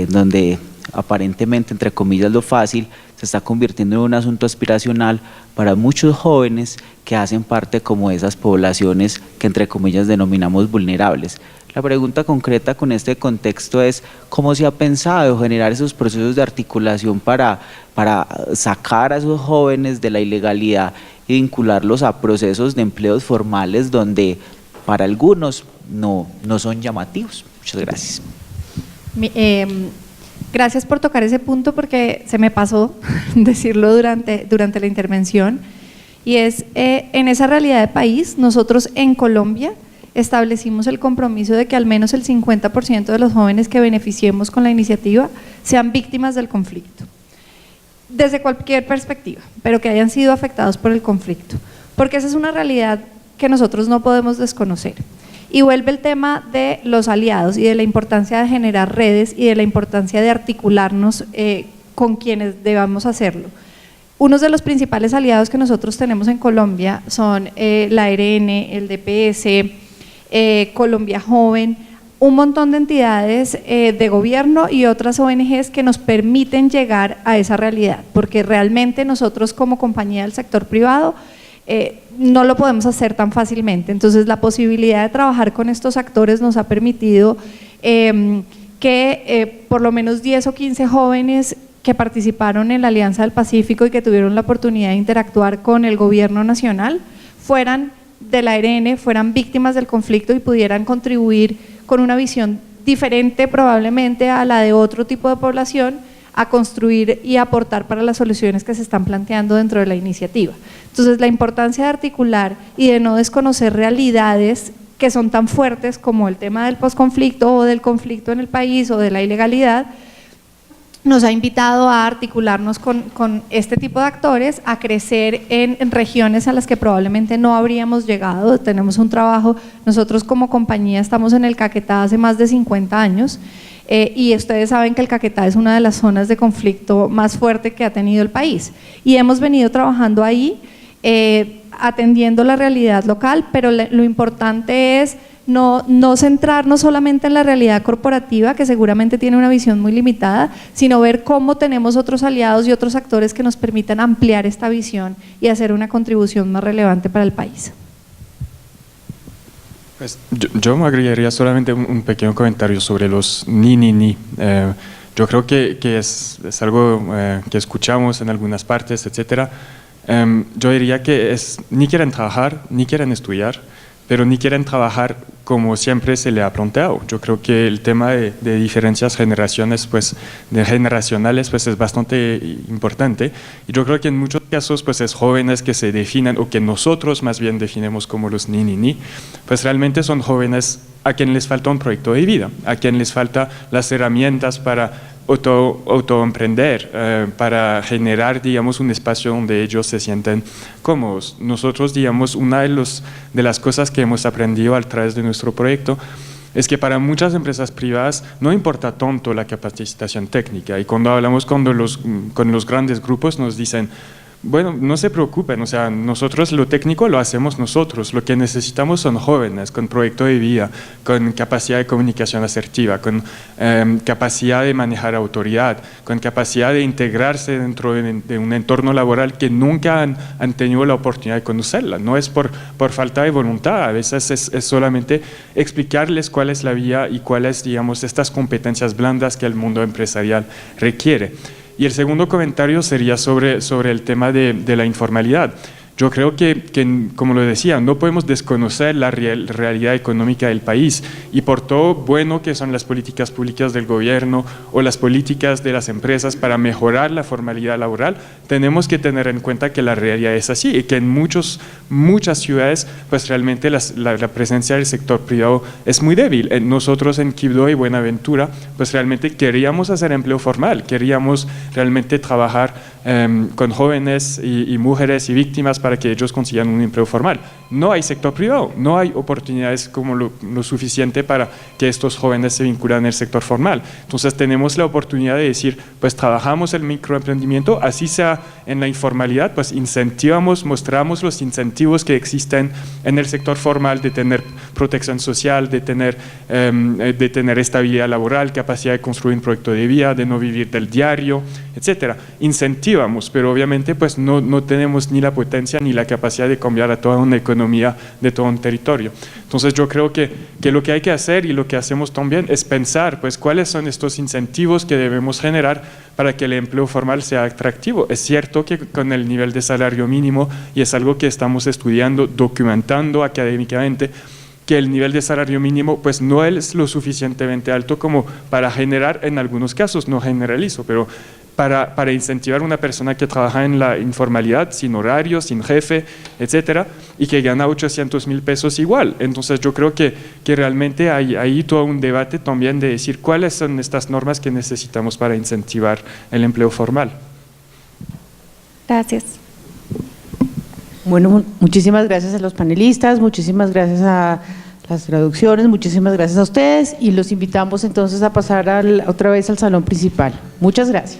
donde aparentemente, entre comillas, lo fácil se está convirtiendo en un asunto aspiracional para muchos jóvenes que hacen parte como de esas poblaciones que, entre comillas, denominamos vulnerables. La pregunta concreta con este contexto es: ¿cómo se ha pensado generar esos procesos de articulación para sacar a esos jóvenes de la ilegalidad y vincularlos a procesos de empleos formales donde para algunos no son llamativos? Muchas gracias. Gracias por tocar ese punto, porque se me pasó decirlo durante la intervención, y es en esa realidad de país, nosotros en Colombia establecimos el compromiso de que al menos el 50% de los jóvenes que beneficiemos con la iniciativa sean víctimas del conflicto, desde cualquier perspectiva, pero que hayan sido afectados por el conflicto, porque esa es una realidad que nosotros no podemos desconocer. Y vuelve el tema de los aliados y de la importancia de generar redes y de la importancia de articularnos con quienes debamos hacerlo. Unos de los principales aliados que nosotros tenemos en Colombia son la ARN, el DPS, Colombia Joven, un montón de entidades de gobierno y otras ONGs que nos permiten llegar a esa realidad, porque realmente nosotros como compañía del sector privado no lo podemos hacer tan fácilmente. Entonces la posibilidad de trabajar con estos actores nos ha permitido que por lo menos 10 o 15 jóvenes que participaron en la Alianza del Pacífico y que tuvieron la oportunidad de interactuar con el gobierno nacional fueran de la ARN, fueran víctimas del conflicto y pudieran contribuir con una visión diferente probablemente a la de otro tipo de población, a construir y aportar para las soluciones que se están planteando dentro de la iniciativa. Entonces la importancia de articular y de no desconocer realidades que son tan fuertes como el tema del posconflicto o del conflicto en el país o de la ilegalidad, nos ha invitado a articularnos con este tipo de actores, a crecer en regiones a las que probablemente no habríamos llegado. Tenemos un trabajo, nosotros como compañía estamos en el Caquetá hace más de 50 años, y ustedes saben que el Caquetá es una de las zonas de conflicto más fuerte que ha tenido el país, y hemos venido trabajando ahí, atendiendo la realidad local, pero lo importante es no centrarnos solamente en la realidad corporativa, que seguramente tiene una visión muy limitada, sino ver cómo tenemos otros aliados y otros actores que nos permitan ampliar esta visión y hacer una contribución más relevante para el país. Pues yo me agregaría solamente un pequeño comentario sobre los ni. Yo creo que es algo que escuchamos en algunas partes, etcétera. Yo diría que ni quieren trabajar, ni quieren estudiar, pero ni quieren trabajar como siempre se le ha planteado. Yo creo que el tema de diferencias generacionales, generacionales, pues es bastante importante, y yo creo que en muchos casos pues es jóvenes que se definen, o que nosotros más bien definimos como los ni, pues realmente son jóvenes a quien les falta un proyecto de vida, a quien les falta las herramientas para autoemprender, para generar, digamos, un espacio donde ellos se sienten cómodos. Nosotros, digamos, una de las cosas que hemos aprendido a través de nuestro proyecto es que para muchas empresas privadas no importa tanto la capacitación técnica, y cuando hablamos con los grandes grupos nos dicen, bueno, no se preocupen, o sea, nosotros lo técnico lo hacemos nosotros, lo que necesitamos son jóvenes con proyecto de vida, con capacidad de comunicación asertiva, con capacidad de manejar autoridad, con capacidad de integrarse dentro de un entorno laboral que nunca han tenido la oportunidad de conocerla. No es por falta de voluntad, a veces es solamente explicarles cuál es la vía y cuáles, digamos, estas competencias blandas que el mundo empresarial requiere. Y el segundo comentario sería sobre el tema de la informalidad. Yo creo que, como lo decía, no podemos desconocer la realidad económica del país, y por todo bueno que son las políticas públicas del gobierno o las políticas de las empresas para mejorar la formalidad laboral, tenemos que tener en cuenta que la realidad es así y que en muchas ciudades pues realmente la presencia del sector privado es muy débil. Nosotros en Quibdó y Buenaventura pues realmente queríamos hacer empleo formal, queríamos realmente trabajar con jóvenes y mujeres y víctimas para que ellos consigan un empleo formal. No hay sector privado, no hay oportunidades como lo suficiente para que estos jóvenes se vinculen al sector formal. Entonces tenemos la oportunidad de decir, pues trabajamos el microemprendimiento, así sea en la informalidad, pues incentivamos, mostramos los incentivos que existen en el sector formal de tener protección social, de tener estabilidad laboral, capacidad de construir un proyecto de vida, de no vivir del diario, etcétera. Incentivamos, pero obviamente pues no tenemos ni la potencia ni la capacidad de cambiar a toda una economía de todo un territorio. Entonces yo creo que lo que hay que hacer y lo que hacemos también es pensar pues cuáles son estos incentivos que debemos generar para que el empleo formal sea atractivo. Es cierto que con el nivel de salario mínimo, y es algo que estamos estudiando, documentando académicamente, que el nivel de salario mínimo pues no es lo suficientemente alto como para generar, en algunos casos, no generalizo, pero para incentivar a una persona que trabaja en la informalidad, sin horario, sin jefe, etcétera, y que gana 800,000 pesos igual. Entonces yo creo que realmente hay ahí todo un debate también de decir cuáles son estas normas que necesitamos para incentivar el empleo formal. Gracias. Bueno, muchísimas gracias a los panelistas, muchísimas gracias a las traducciones, muchísimas gracias a ustedes, y los invitamos entonces a pasar otra vez al salón principal. Muchas gracias.